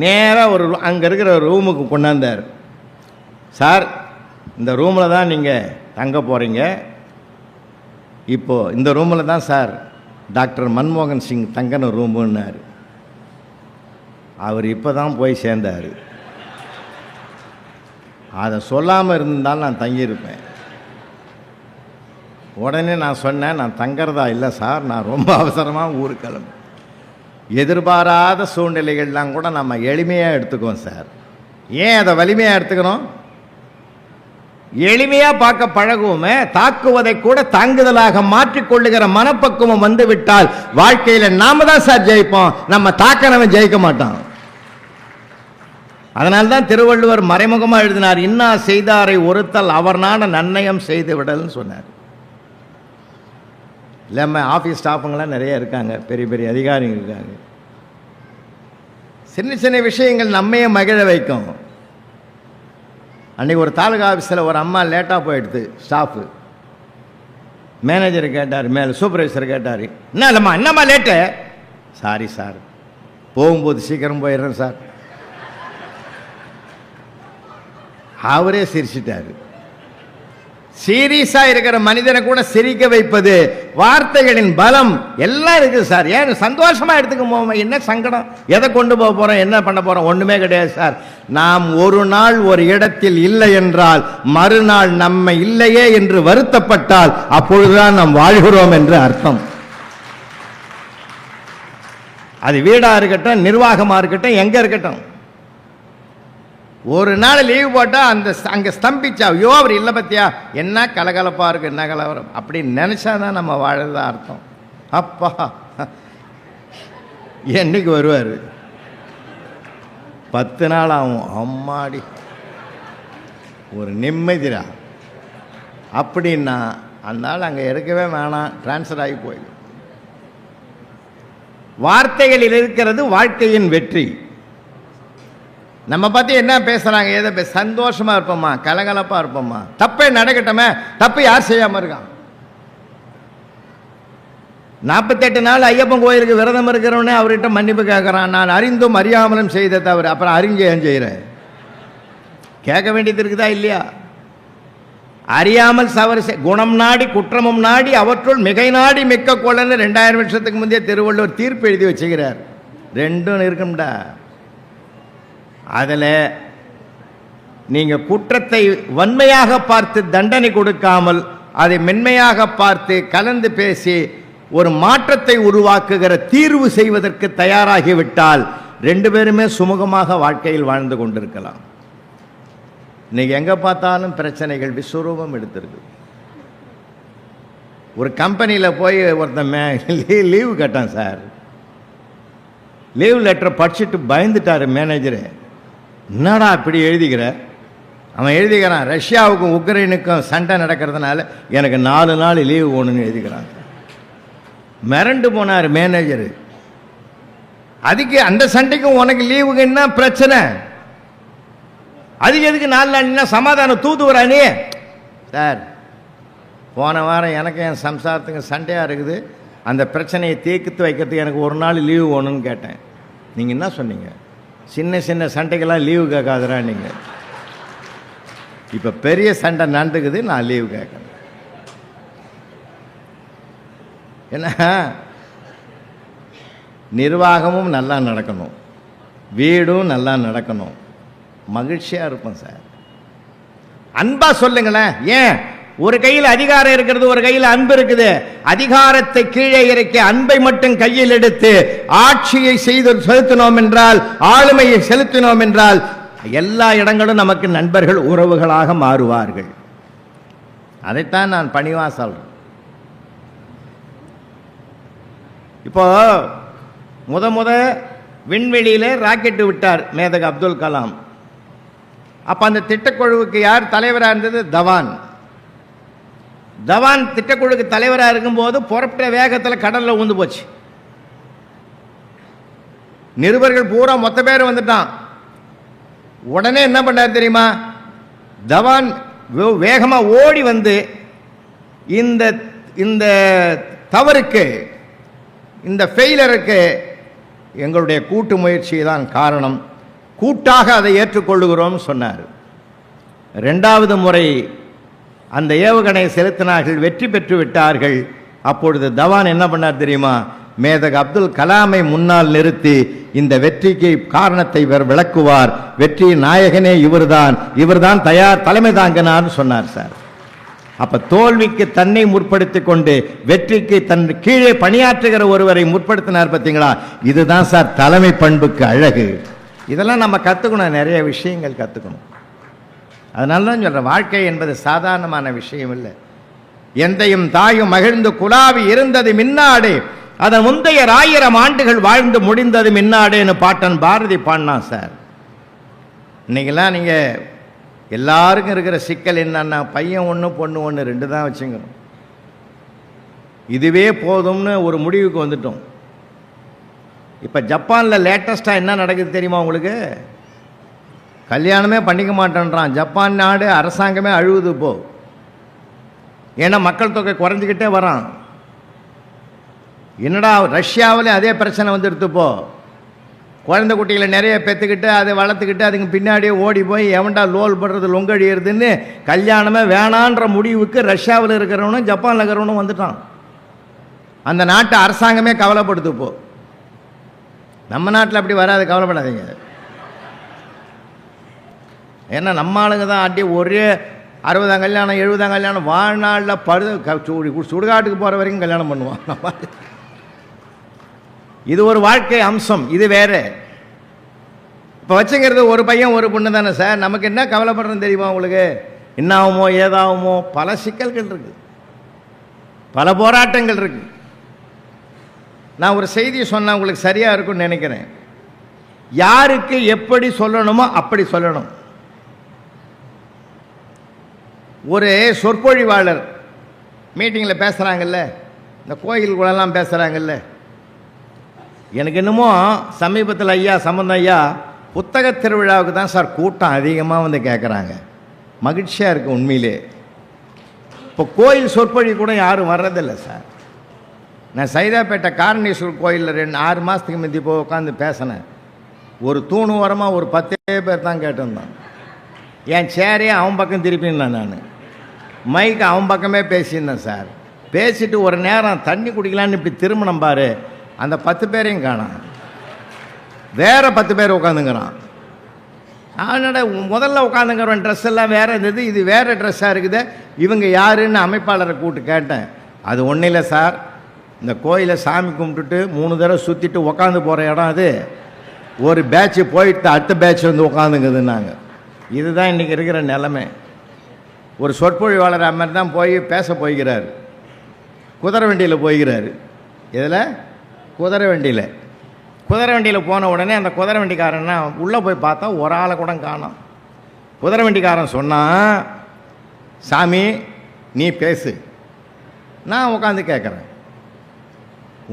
நேராக அங்கே இருக்கிற ரூமுக்கு கொண்டாந்தார். சார், இந்த ரூமில் தான் நீங்கள் தங்க போகிறீங்க, இப்போது இந்த ரூமில் தான் சார் டாக்டர் மன்மோகன் சிங் தங்கின ரூமுன்னார். அவர் இப்போ தான் போய் சேர்ந்தார். அதை சொல்லாமல் இருந்தால் நான் தங்கியிருப்பேன். உடனே நான் சொன்னேன், நான் தங்கிறதா இல்லை சார், நான் ரொம்ப அவசரமாக ஊருக்கு கிளம்பு. எதிர்பாராத சூழ்நிலைகள்லாம் கூட நம்ம எளிமையாக எடுத்துக்குவோம் சார். ஏன் அதை வலிமையாக எடுத்துக்கிறோம்? எளிமையாக பார்க்க பழகுவோமே. தாக்குவதை கூட தாங்குதலாக மாற்றிக்கொள்ளுகிற மனப்பக்குவம் வந்துவிட்டால் வாழ்க்கையில் நாம தான் சார் ஜெயிப்போம், நம்ம தாக்கனவன் ஜெயிக்க மாட்டான். அதனால்தான் திருவள்ளுவர் மறைமுகமாக எழுதினார், இன்னா செய்தாரை ஒருத்தல் அவர் நாட நன்னயம் செய்து விடல்னு சொன்னார். இல்லாமல் ஆஃபீஸ் ஸ்டாஃபுங்களாம் நிறைய இருக்காங்க, பெரிய பெரிய அதிகாரிகள் இருக்காங்க. சின்ன சின்ன விஷயங்கள் நம்மையே மகிழ வைக்கும். அன்றைக்கி ஒரு தாலுகா ஆஃபீஸில் ஒரு அம்மா லேட்டாக போயிடுது. ஸ்டாஃபு மேனேஜர் கேட்டார், மேலே சூப்பர்வைசர் கேட்டார், என்ன இல்லைம்மா என்னம்மா லேட்டு? சாரி சார், போகும்போது சீக்கிரம் போயிடுறேன் சார். அவரே சிரிச்சிட்டார். சீரியஸாக இருக்கிற மனிதனை கூட சிரிக்க வைப்பது வார்த்தைகளின் பலம் எல்லாம் இருக்குது சார். ஏன் சந்தோஷமாக எடுத்துக்க போவோம், என்ன சங்கடம், எதை கொண்டு போக போகிறோம், என்ன பண்ண போகிறோம், ஒன்றுமே கிடையாது சார். நாம் ஒரு நாள் ஒரு இடத்தில் இல்லை என்றால் மறுநாள் நம்ம இல்லையே என்று வருத்தப்பட்டால் அப்பொழுதுதான் நாம் வாழ்கிறோம் என்று அர்த்தம். அது வீடாக இருக்கட்டும், நிர்வாகமாக இருக்கட்டும், எங்கே இருக்கட்டும். ஒரு நாள் லீவு போட்டால் அங்கே ஸ்தம்பிச்சா, ஐயோ அவர் இல்லை பத்தியா, என்ன கலகலப்பாக இருக்குது, என்ன கலவரம் அப்படின்னு நினச்சாதான் நம்ம வாழறதா அர்த்தம். அப்பா என்னைக்கு வருவார்? 10 நாள் ஆகும். அம்மாடி ஒரு நிம்மதிரா அப்படின்னா அந்த நாள் அங்கே இருக்கவே வேணாம், டிரான்ஸ்ஃபர் ஆகி போயிடும். வார்த்தைகளில் இருக்கிறது வாழ்க்கையின் வெற்றி. நம்ம பற்றி என்ன பேசுகிறாங்க, ஏதோ சந்தோஷமாக இருப்போம்மா, கலகலப்பாக இருப்போம்மா, தப்பே நடக்கட்டமே, தப்பு யார் செய்யாமல் இருக்கான்? 48 நாள் ஐயப்பன் கோயிலுக்கு விரதம் இருக்கிறவனே அவர்கிட்ட மன்னிப்பு கேட்குறான், நான் அறிந்தும் அறியாமலும் செய்த தவறு. அப்புறம் அறிஞ்சு ஏன் செய்கிறேன்? கேட்க வேண்டியது இருக்குதா இல்லையா? அறியாமல் தவறு குணம் நாடி குற்றமும் நாடி அவற்றுள் மிகை நாடி மிக்க கொள்ளன்னு 2000 வருஷத்துக்கு முந்தைய திருவள்ளுவர் தீர்ப்பு எழுதி வச்சுக்கிறார். ரெண்டும் இருக்கும்டா. அதில் நீங்கள் குற்றத்தை வன்மையாக பார்த்து தண்டனை கொடுக்காமல் அதை மென்மையாக பார்த்து கலந்து பேசி ஒரு மாற்றத்தை உருவாக்குகிற தீர்வு செய்வதற்கு தயாராகிவிட்டால் 2 பேருமே சுமூகமாக வாழ்க்கையில் வாழ்ந்து கொண்டிருக்கலாம். இன்னைக்கு எங்கே பார்த்தாலும் பிரச்சனைகள் விஸ்வரூபம் எடுத்திருக்கு. ஒரு கம்பெனியில் போய் ஒருத்தன் லீவு கேட்டான் சார். லீவ் லெட்டரை படிச்சுட்டு பயந்துட்டார் மேனேஜரு. என்னடா இப்படி எழுதிக்கிற? அவன் எழுதிக்கிறான், ரஷ்யாவுக்கும் உக்ரைனுக்கும் சண்டை நடக்கிறதுனால எனக்கு 4 நாள் லீவு வேணும்னு எழுதிக்கிறான். மிரண்டு போனார் மேனேஜரு. அதுக்கு அந்த சண்டைக்கும் உனக்கு லீவுக்கு என்ன பிரச்சனை? அதுக்கு எதுக்கு 4 நாள்னா சமாதானம் தூதுவரானே சார்? போன வாரம் எனக்கு என் சம்சாரத்துக்கு சண்டையாக இருக்குது, அந்த பிரச்சனையை தீர்த்து வைக்கிறதுக்கு எனக்கு 1 நாள் லீவு வேணும்னு கேட்டேன். நீங்கள் என்ன சொன்னீங்க? சின்ன சின்ன சண்டைக்கெல்லாம் லீவு கேட்காதுரா நீங்கள். இப்போ பெரிய சண்டை நடந்துக்குது, நான் லீவு கேட்கணும். ஏன்னா நிர்வாகமும் நல்லா நடக்கணும், வீடும் நல்லா நடக்கணும், மகிழ்ச்சியாக இருப்போம் சார். அன்பா சொல்லுங்களேன். ஏன்? ஒரு கையில் அதிகாரம் இருக்கிறது, ஒரு கையில் அன்பு இருக்குது. அதிகாரத்தை கீழே இறக்கி அன்பை மட்டும் கையில் எடுத்து ஆட்சியை செலுத்தினோம் என்றால், ஆளுமையை செலுத்தினோம் என்றால் எல்லா இடங்களும் நமக்கு நண்பர்கள் உறவுகளாக மாறுவார்கள். அதைத்தான் நான் பணிவா சொல்றேன். இப்போ முத விண்வெளியில ராக்கெட்டு விட்டார் மேதகு அப்துல் கலாம். அப்ப அந்த திட்டக்குழுவுக்கு யார் தலைவராக இருந்தது? தவான். தவான் திட்டக்குழுக்கு தலைவராக இருக்கும்போது புறப்பட்ட வேகத்தில் கடல்ல ஊந்து போச்சு. நிருபர்கள் பூரா மொத்த பேர் வந்துட்டான். உடனே என்ன பண்ணார் தெரியுமா? தவான் வேகமா ஓடி வந்து இந்த இந்த தவறுக்கு, இந்த ஃபெயிலருக்கு எங்களுடைய கூட்டு முயற்சி தான் காரணம், கூட்டாக அதை ஏற்றுக்கொள்ளுகிறோம் சொன்னார். 2வது முறை அந்த ஏவுகணை செலுத்தினார்கள், வெற்றி பெற்று விட்டார்கள். அப்பொழுது தவான் என்ன பண்ணார் தெரியுமா? மேதகு அப்துல் கலாமை முன்னால் நிறுத்தி இந்த வெற்றிக்கு காரணத்தை இவர் விளக்குவார், வெற்றியின் நாயகனே இவர்தான் தயார் தலைமை தாங்கினார் சொன்னார் சார். அப்ப தோல்விக்கு தன்னை முற்படுத்தி கொண்டு வெற்றிக்கு தன் கீழே பணியாற்றுகிற ஒருவரை முற்படுத்தினார். பார்த்தீங்களா? இதுதான் சார் தலைமை பண்புக்கு அழகு. இதெல்லாம் நம்ம கற்றுக்கணும், நிறைய விஷயங்கள் கற்றுக்கணும். அதனால தான் சொல்கிறேன், வாழ்க்கை என்பது சாதாரணமான விஷயம் இல்லை. எந்தையும் தாயும் மகிழ்ந்து குலாவி இருந்தது மின்னாடே, அதன் முந்தைய 1000 ஆண்டுகள் வாழ்ந்து முடிந்தது மின்னாடேன்னு பாட்டன் பாரதி பாடினான் சார். இன்னைக்கெல்லாம் நீங்கள் எல்லாருக்கும் இருக்கிற சிக்கல் என்னன்னா, பையன் 1 பொண்ணு 1 2 தான் வச்சுக்கணும். இதுவே போதும்னு ஒரு முடிவுக்கு வந்துட்டோம். இப்போ ஜப்பானில் லேட்டஸ்டாக என்ன நடக்குது தெரியுமா உங்களுக்கு? கல்யாணமே பண்ணிக்க மாட்டேன்றான். ஜப்பான் நாடு அரசாங்கமே அழுவுது இப்போ. ஏன்னா மக்கள் தொகை குறைஞ்சிக்கிட்டே வரான். என்னடா ரஷ்யாவிலே அதே பிரச்சனை வந்துடுத்து. இப்போ குழந்தை குட்டிகளை நிறைய பெற்றுக்கிட்டு அதை வளர்த்துக்கிட்டு அதுக்கு பின்னாடியே ஓடி போய் எவன்டா லோல் படுறது லொங்கடியறதுன்னு கல்யாணமே வேணான்ற முடிவுக்கு ரஷ்யாவில் இருக்கிறவனும் ஜப்பானில் இருக்கிறவனும் வந்துட்டான். அந்த நாட்டு அரசாங்கமே கவலைப்படுது இப்போ. நம்ம நாட்டில் அப்படி வராது, கவலைப்படாதீங்க. ஏன்னா நம்ம ஆளுங்க தான் அடி ஒரே 60 கல்யாணம் 70 கல்யாணம் வாழ்நாளில் சுடுகாட்டுக்கு போகிற வரைக்கும் கல்யாணம் பண்ணுவான். இது ஒரு வாழ்க்கை அம்சம், இது வேறு. இப்போ வச்சுங்கிறது ஒரு பையன் ஒரு பொண்ணு தானே சார். நமக்கு என்ன கவலைப்படுறதுன்னு தெரியுமா உங்களுக்கு? என்ன ஆகுமோ ஏதாகுமோ, பல சிக்கல்கள் இருக்கு, பல போராட்டங்கள் இருக்கு. நான் ஒரு செய்தியை சொன்னால் உங்களுக்கு சரியாக இருக்கும்னு நினைக்கிறேன். யாருக்கு எப்படி சொல்லணுமோ அப்படி சொல்லணும். ஒரு சொற்பொழிவாளர் மீட்டிங்கில் பேசுகிறாங்கல்ல, இந்த கோயிலுக்குள்ளெல்லாம் பேசுகிறாங்கல்ல, எனக்கு என்னமோ சமீபத்தில் ஐயா சம்பந்தம் ஐயா புத்தக திருவிழாவுக்கு தான் சார் கூட்டம் அதிகமாக வந்து கேட்குறாங்க. மகிழ்ச்சியாக இருக்குது உண்மையிலே. இப்போ கோயில் சொற்பொழி கூட யாரும் வர்றதில்லை சார். நான் சைதாப்பேட்டை காரணேஸ்வரர் கோயிலில் 6 மாதத்துக்கு முந்தி போய் உட்காந்து பேசினேன். ஒரு தூணு வரமாக ஒரு 10 பேர் தான் கேட்டிருந்தான். என் சேரே அவன் பக்கம் திருப்பியிருந்தேன். நான் மைக்கு அவன் பக்கமே பேசியிருந்தேன் சார். பேசிட்டு ஒரு நேரம் தண்ணி குடிக்கலான்னு இப்படி திருமணம் பாரு, அந்த 10 பேரையும் காணோம். வேற 10 பேர் உட்காந்துங்கிறான். அவனோட முதல்ல உட்காந்துங்கிறவன் ட்ரெஸ் எல்லாம் வேற இருந்தது, இது வேற ட்ரெஸ்ஸாக இருக்குது. இவங்க யாருன்னு அமைப்பாளரை கூப்பிட்டு கேட்டேன். அது ஒன்றும் இல்லை சார், இந்த கோயிலை சாமி கும்பிட்டுட்டு 3 தடவை சுற்றிட்டு உட்காந்து போகிற இடம் அது. ஒரு பேட்ச் போயிட்டு அடுத்த பேட்ச் வந்து உட்காந்துங்குதுன்னாங்க. இதுதான் இன்றைக்கி இருக்கிற நிலைமை. ஒரு சொற்பொழிவாளர் மாதிரி தான் போய் பேச போய்கிறார். குதிரை வண்டியில் போய்கிறாரு. இதில் குதிரை வண்டியில் போன உடனே அந்த குதிரை வண்டிக்காரன்னா உள்ளே போய் பார்த்தா ஒரு ஆளை கூட காணோம். குதிரை வண்டிக்காரன் சொன்னான், சாமி நீ பேசு, நான் உட்காந்து கேட்குறேன்.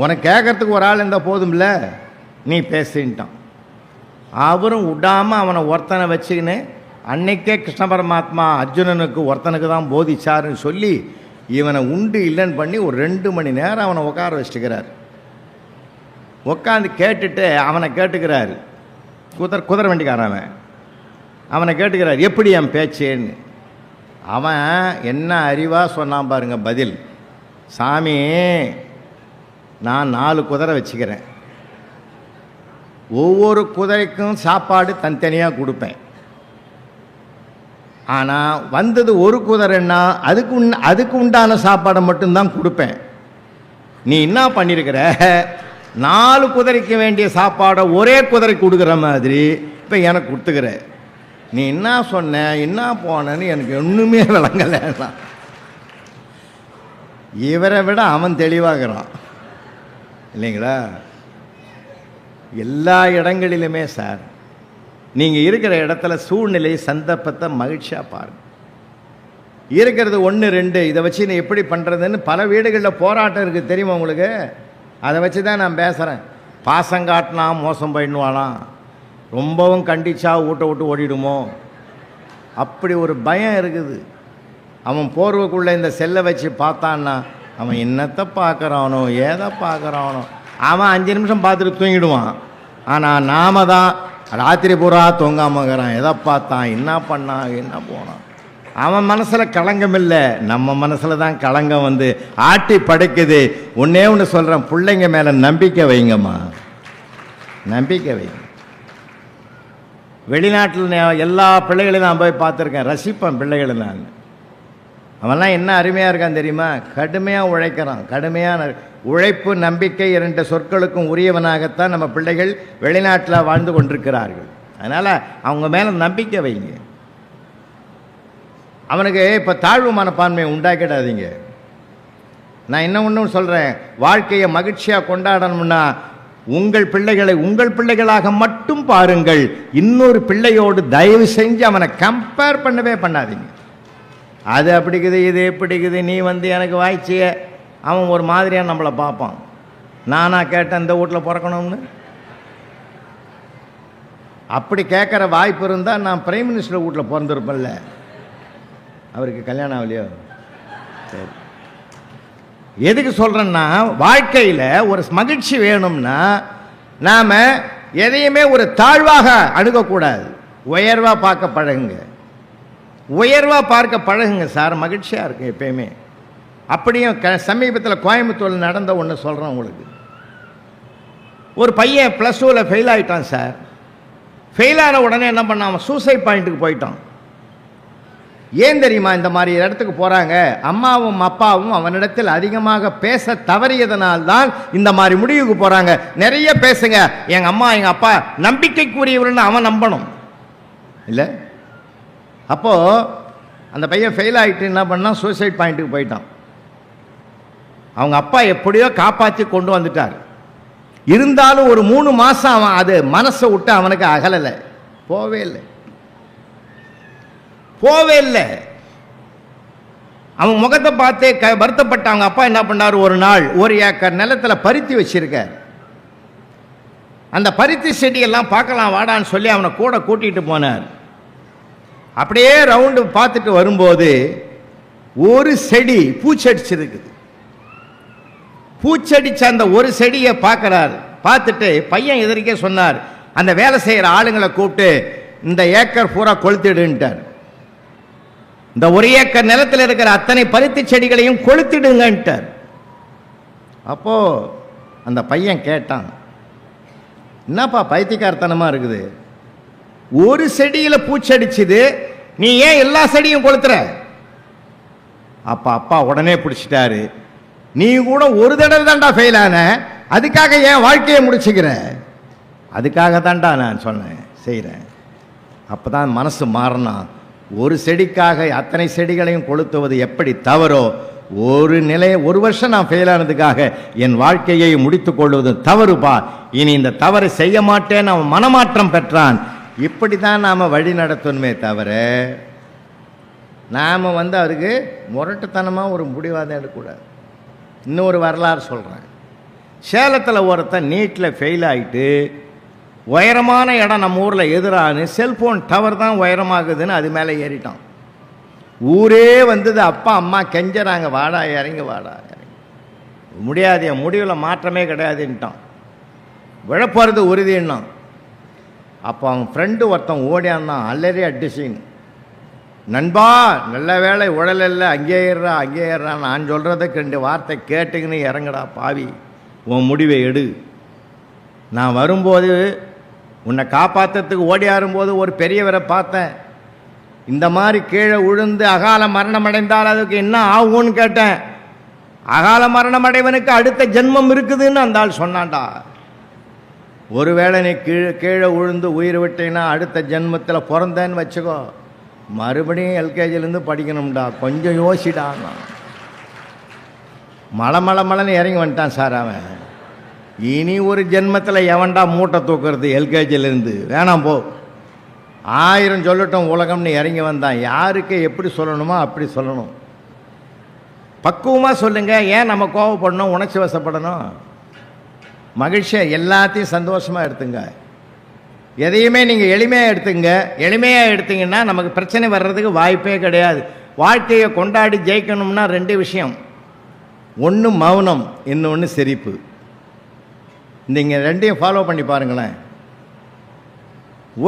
உனக்கு கேட்கறதுக்கு ஒரு ஆள் இருந்தால் போதும்ல, நீ பேசுன்ட்டான். அவரும் விடாமல் அவனை ஒருத்தனை வச்சுக்கின்னு அன்னைக்கே கிருஷ்ண பரமாத்மா அர்ஜுனனுக்கு ஒருத்தனுக்கு தான் போதிச்சாருன்னு சொல்லி இவனை உண்டு இல்லைன்னு பண்ணி ஒரு 2 மணி நேரம் அவனை உட்கார வச்சுக்கிறார். உட்காந்து கேட்டுட்டு அவனை கேட்டுக்கிறாரு. குதிரை வண்டிக்காரன் அவனை கேட்டுக்கிறார், எப்படி என் பேச்சேன்னு. அவன் என்ன அறிவாக சொன்னான் பாருங்க பதில். சாமி நான் 4 குதிரை வச்சுக்கிறேன், ஒவ்வொரு குதிரைக்கும் சாப்பாடு தனித்தனியாக கொடுப்பேன். ஆனால் வந்தது ஒரு குதிரைன்னா அதுக்கு உண்டான சாப்பாடை மட்டும்தான் கொடுப்பேன். நீ என்ன பண்ணியிருக்கிற, 4 குதிரைக்கு வேண்டிய சாப்பாடை ஒரே குதிரைக்கு கொடுக்குற மாதிரி இப்போ எனக்கு கொடுத்துக்கிற. நீ என்ன சொன்ன என்ன போனன்னு எனக்கு ஒன்றுமே விளங்கலை. இவரை விட அவன் தெளிவாகிறான் இல்லைங்களா? எல்லா இடங்களிலுமே சார் நீங்கள் இருக்கிற இடத்துல சூழ்நிலை சந்தர்ப்பத்தை மகிழ்ச்சியாக பாருங்கள். இருக்கிறது 1 2 இதை வச்சு நீ எப்படி பண்ணுறதுன்னு பல வீடுகளில் போராட்டம் இருக்குது தெரியுமா உங்களுக்கு? அதை வச்சு தான் நான் பேசுகிறேன். பாசம் காட்டினா மோசம் பண்ணிடுவானாம், ரொம்பவும் கண்டிச்சா ஊட்ட விட்டு ஓடிடுமோ, அப்படி ஒரு பயம் இருக்குது. அவன் போர்வைக்குள்ளே இந்த செல்லை வச்சு பார்த்தான்னா அவன் என்னத்தை பார்க்குறானோ ஏதை பார்க்குறானோ, அவன் 5 நிமிஷம் பார்த்துட்டு தூங்கிடுவான். ஆனால் நாம தான் ராத்திரி பூரா தூங்காமக்கிறான். எதை பார்த்தான், என்ன பண்ணான், என்ன போனான். அவன் மனசில் களங்கம் இல்லை, நம்ம மனசில் தான் களங்கம் வந்து ஆட்டி படைக்குது. ஒன்றே ஒன்று சொல்கிறேன், பிள்ளைங்க மேலே நம்பிக்கை வைங்கம்மா, நம்பிக்கை வைங்க. வெளிநாட்டில் எல்லா பிள்ளைகளையும் நான் போய் பார்த்துருக்கேன், ரசிப்பேன் பிள்ளைகளை நான். அவன்லாம் என்ன அருமையாக இருக்கான் தெரியுமா? கடுமையாக உழைக்கிறான். கடுமையான உழைப்பு நம்பிக்கை 2 சொற்களுக்கும் உரியவனாகத்தான் நம்ம பிள்ளைகள் வெளிநாட்டில் வாழ்ந்து கொண்டிருக்கிறார்கள். அதனால் அவங்க மேலே நம்பிக்கை வைங்க. அவனுக்கு இப்போ தாழ்வு மனப்பான்மையை உண்டாக்கிடாதீங்க. நான் என்ன ஒன்று சொல்கிறேன், வாழ்க்கையை மகிழ்ச்சியாக கொண்டாடணும்னா உங்கள் பிள்ளைகளை உங்கள் பிள்ளைகளாக மட்டும் பாருங்கள். இன்னொரு பிள்ளையோடு தயவு செஞ்சு அவனை கம்பேர் பண்ணவே பண்ணாதீங்க. அது அப்படிக்குது இது எப்படிக்குது, நீ வந்து எனக்கு வாய்ச்சிய, அவன் ஒரு மாதிரியாக நம்மளை பார்ப்பான். நானாக கேட்டேன் இந்த வீட்டில் பிறக்கணும்னு? அப்படி கேட்குற வாய்ப்பு இருந்தால் நான் பிரைம் மினிஸ்டர் வீட்டில் பிறந்திருப்பேன்ல. அவருக்கு கல்யாணம் ஆகலையோ? சரி, எதுக்கு சொல்கிறேன்னா, வாழ்க்கையில் ஒரு மகிழ்ச்சி வேணும்னா நாம் எதையுமே ஒரு தாழ்வாக அணுகக்கூடாது, உயர்வாக பார்க்க பழகுங்க. உயர்வாக பார்க்க பழகுங்க சார், மகிழ்ச்சியாக இருக்கும் எப்பயுமே. அப்படியும் சமீபத்தில் கோயம்புத்தூரில் நடந்த ஒன்று சொல்கிறேன் உங்களுக்கு. ஒரு பையன் +2ல் ஃபெயில் ஆகிட்டான் சார். ஃபெயில் ஆன உடனே என்ன பண்ணான், அவன் சூசைட் பாயிண்ட்டுக்கு போயிட்டான். ஏன் தெரியுமா இந்த மாதிரி இடத்துக்கு போகிறாங்க? அம்மாவும் அப்பாவும் அவனிடத்தில் அதிகமாக பேச தவறியதனால்தான் இந்த மாதிரி முடிவுக்கு போகிறாங்க. நிறைய பேசுங்க, எங்கள் அம்மா எங்கள் அப்பா நம்பிக்கைக்குரியவர்னு அவன் நம்பணும் இல்லை. அப்போது அந்த பையன் ஃபெயில் ஆகிட்டு என்ன பண்ணான், சூசைட் பாயிண்ட்டுக்கு போயிட்டான். அவங்க அப்பா எப்படியோ காப்பாற்றி கொண்டு வந்துட்டார். இருந்தாலும் ஒரு 3 மாதம் அவன் அது மனசை விட்டு அவனுக்கு அகலலை, போவே இல்லை. அவன் முகத்தை பார்த்தே வருத்தப்பட்ட அவங்க அப்பா என்ன பண்ணார், ஒரு நாள் 1 ஏக்கர் நிலத்தில் பருத்தி வச்சிருக்கார். அந்த பருத்தி செடியெல்லாம் பார்க்கலாம் வாடான்னு சொல்லி அவனை கூட கூட்டிகிட்டு போனார். அப்படியே ரவுண்டு பார்த்துட்டு வரும்போது ஒரு செடி பூச்சடிச்சிருக்குது. பூச்சடிச்ச அந்த ஒரு செடியை பார்க்குறாரு. பார்த்துட்டு பையன் எதிர்க்கே சொன்னார், அந்த வேலை செய்கிற ஆளுங்களை கூப்பிட்டு இந்த ஏக்கர் பூரா கொளுத்திடுன்ட்டார். இந்த ஒரு ஏக்கர் நிலத்தில் இருக்கிற அத்தனை பருத்தி செடிகளையும் கொளுத்திடுங்கன்ட்டார். அப்போ அந்த பையன் கேட்டான், என்னப்பா பைத்தியக்காரத்தனமாக இருக்குது, ஒரு செடியில் பூச்சடிச்சுது, நீ ஏன் எல்லா செடியும் கொளுத்துற? அப்பா உடனே பிடிச்சிட்டாரு, நீ கூட ஒரு தடவை தான்டா ஃபெயில் ஆன, அதுக்காக ஏன் வாழ்க்கையை முடிச்சுக்கிற? அதுக்காக தான்டா நான் சொன்னேன் செய்கிறேன். அப்போ தான் மனசு மாறினா, ஒரு செடிக்காக அத்தனை செடிகளையும் கொளுத்துவது எப்படி தவறோ, ஒரு வருஷம் நான் ஃபெயில் ஆனதுக்காக என் வாழ்க்கையை முடித்துக் கொள்வது தவறுப்பா, இனி இந்த தவறை செய்ய மாட்டேன்னு அவன் மனமாற்றம் பெற்றான். இப்படி தான் நாம் வழி நடத்தணுமே தவிர நாம் அவருக்கு முரட்டுத்தனமாக ஒரு முடிவாக எடுக்கக்கூடாது. இன்னொரு வரலாறு சொல்கிறேன். சேலத்தில் ஒருத்தன் நீட்டில் ஃபெயில் ஆகிட்டு உயரமான இடம் நம்ம ஊரில் எதிரானு செல்ஃபோன் டவர் தான் உயரமாகுதுன்னு அது மேலே ஏறிட்டான். ஊரே வந்தது, அப்பா அம்மா கெஞ்சறாங்க, வாடா இறங்கி வாடா இறங்கி. முடியாது, என் முடிவில் மாற்றமே கிடையாதுன்ட்டான். விழப்போகிறது உறுதின்னான். அப்போ அவன் ஃப்ரெண்டு ஒருத்தன் ஓடியாந்தான், அல்லறி அடிச்சின்னு, நண்பா நல்ல வேலை உடலில் அங்கே ஏறுறா நான் சொல்கிறதுக்கு 2 வார்த்தை கேட்டுக்கின்னு இறங்கடா பாவி, உன் முடிவை எடு. நான் வரும்போது உன்னை காப்பாற்றுறதுக்கு ஓடியாரும்போது ஒரு பெரியவரை பார்த்தேன், இந்த மாதிரி கீழே விழுந்து அகால மரணம் அடைந்தால் அதுக்கு என்ன ஆகும்னு கேட்டேன். அகால மரணம் அடைவனுக்கு அடுத்த ஜென்மம் இருக்குதுன்னு அந்த ஆள் சொன்னான்டா. ஒருவேளை நீ கீழே விழுந்து உயிர் விட்டீங்கன்னா அடுத்த ஜென்மத்தில் பிறந்தேன்னு வச்சுக்கோ, மறுபடியும் எல்கேஜிலேருந்து படிக்கணும்டா, கொஞ்சம் யோசிடான்னா. மலைன்னு இறங்கி வந்துட்டான் சார் அவன். இனி ஒரு ஜென்மத்தில் எவன்டா மூட்டை தூக்குறது எல்கேஜிலேருந்து, வேணாம் போ, 1000 சொல்லட்டும் உலகம்னு இறங்கி வந்தான். யாருக்கு எப்படி சொல்லணுமோ அப்படி சொல்லணும், பக்குவமாக சொல்லுங்க. ஏன் நம்ம கோவப்படணும், உணர்ச்சி வசப்படணும்? மகிழ்ச்சியாக எல்லாத்தையும் சந்தோஷமாக எடுத்துங்க. எதையுமே நீங்கள் எளிமையாக எடுத்துங்க. எளிமையாக எடுத்தீங்கன்னா நமக்கு பிரச்சனை வர்றதுக்கு வாய்ப்பே கிடையாது. வாழ்க்கையை கொண்டாடி ஜெயிக்கணும்னா 2 விஷயம், ஒன்று மௌனம், இன்னொன்று சிரிப்பு. நீங்கள் 2ஐயும் ஃபாலோ பண்ணி பாருங்களேன்.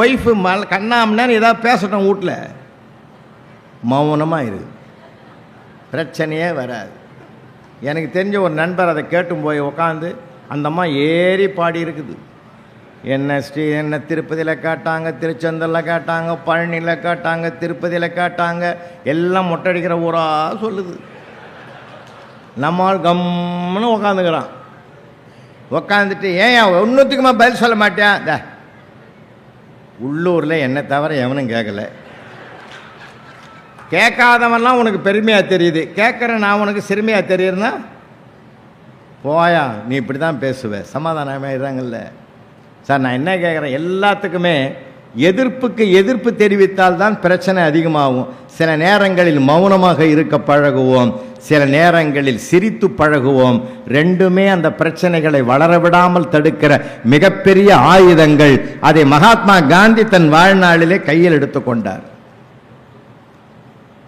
ஒய்ஃபு கண்ணாமன்னு ஏதாவது பேசட்டும் வீட்டில், மௌனமாக இரு, பிரச்சனையே வராது. எனக்கு தெரிஞ்ச ஒரு நண்பர் அதை கேட்டும் போய் உட்காந்து அந்த அம்மா ஏறி பாடி இருக்குது. என்ன திருப்பதியில் கேட்டாங்க, திருச்செந்தூரில் கேட்டாங்க, பழனியில் கேட்டாங்க, திருப்பதியில் கேட்டாங்க, எல்லாம் மொட்டடிக்கிற ஊராக சொல்லுது. நம்மால் கம்முன்னு உக்காந்துக்கிறான். உக்காந்துட்டு ஏன் ஒன்றுத்துக்குமா பதில் சொல்ல மாட்டேன்? உள்ளூரில் என்னை தவிர எவனும் கேட்கல. கேட்காதவன்லாம் உனக்கு பெருமையாக தெரியுது, கேட்குற நான் உனக்கு சிறுமையாக தெரியுதுன்னா போயா, நீ இப்படி தான் பேசுவேன். சமாதானமாக இருறாங்கல்ல சார். நான் என்ன கேட்குறேன், எல்லாத்துக்குமே எதிர்ப்புக்கு எதிர்ப்பு தெரிவித்தால் தான் பிரச்சனை அதிகமாகும். சில நேரங்களில் மௌனமாக இருக்க பழகுவோம், சில நேரங்களில் சிரித்து பழகுவோம். 2மே அந்த பிரச்சனைகளை வளரவிடாமல் தடுக்கிற மிகப்பெரிய ஆயுதங்கள். அதை மகாத்மா காந்தி தன் வாழ்நாளிலே கையில் எடுத்துக்கொண்டார்.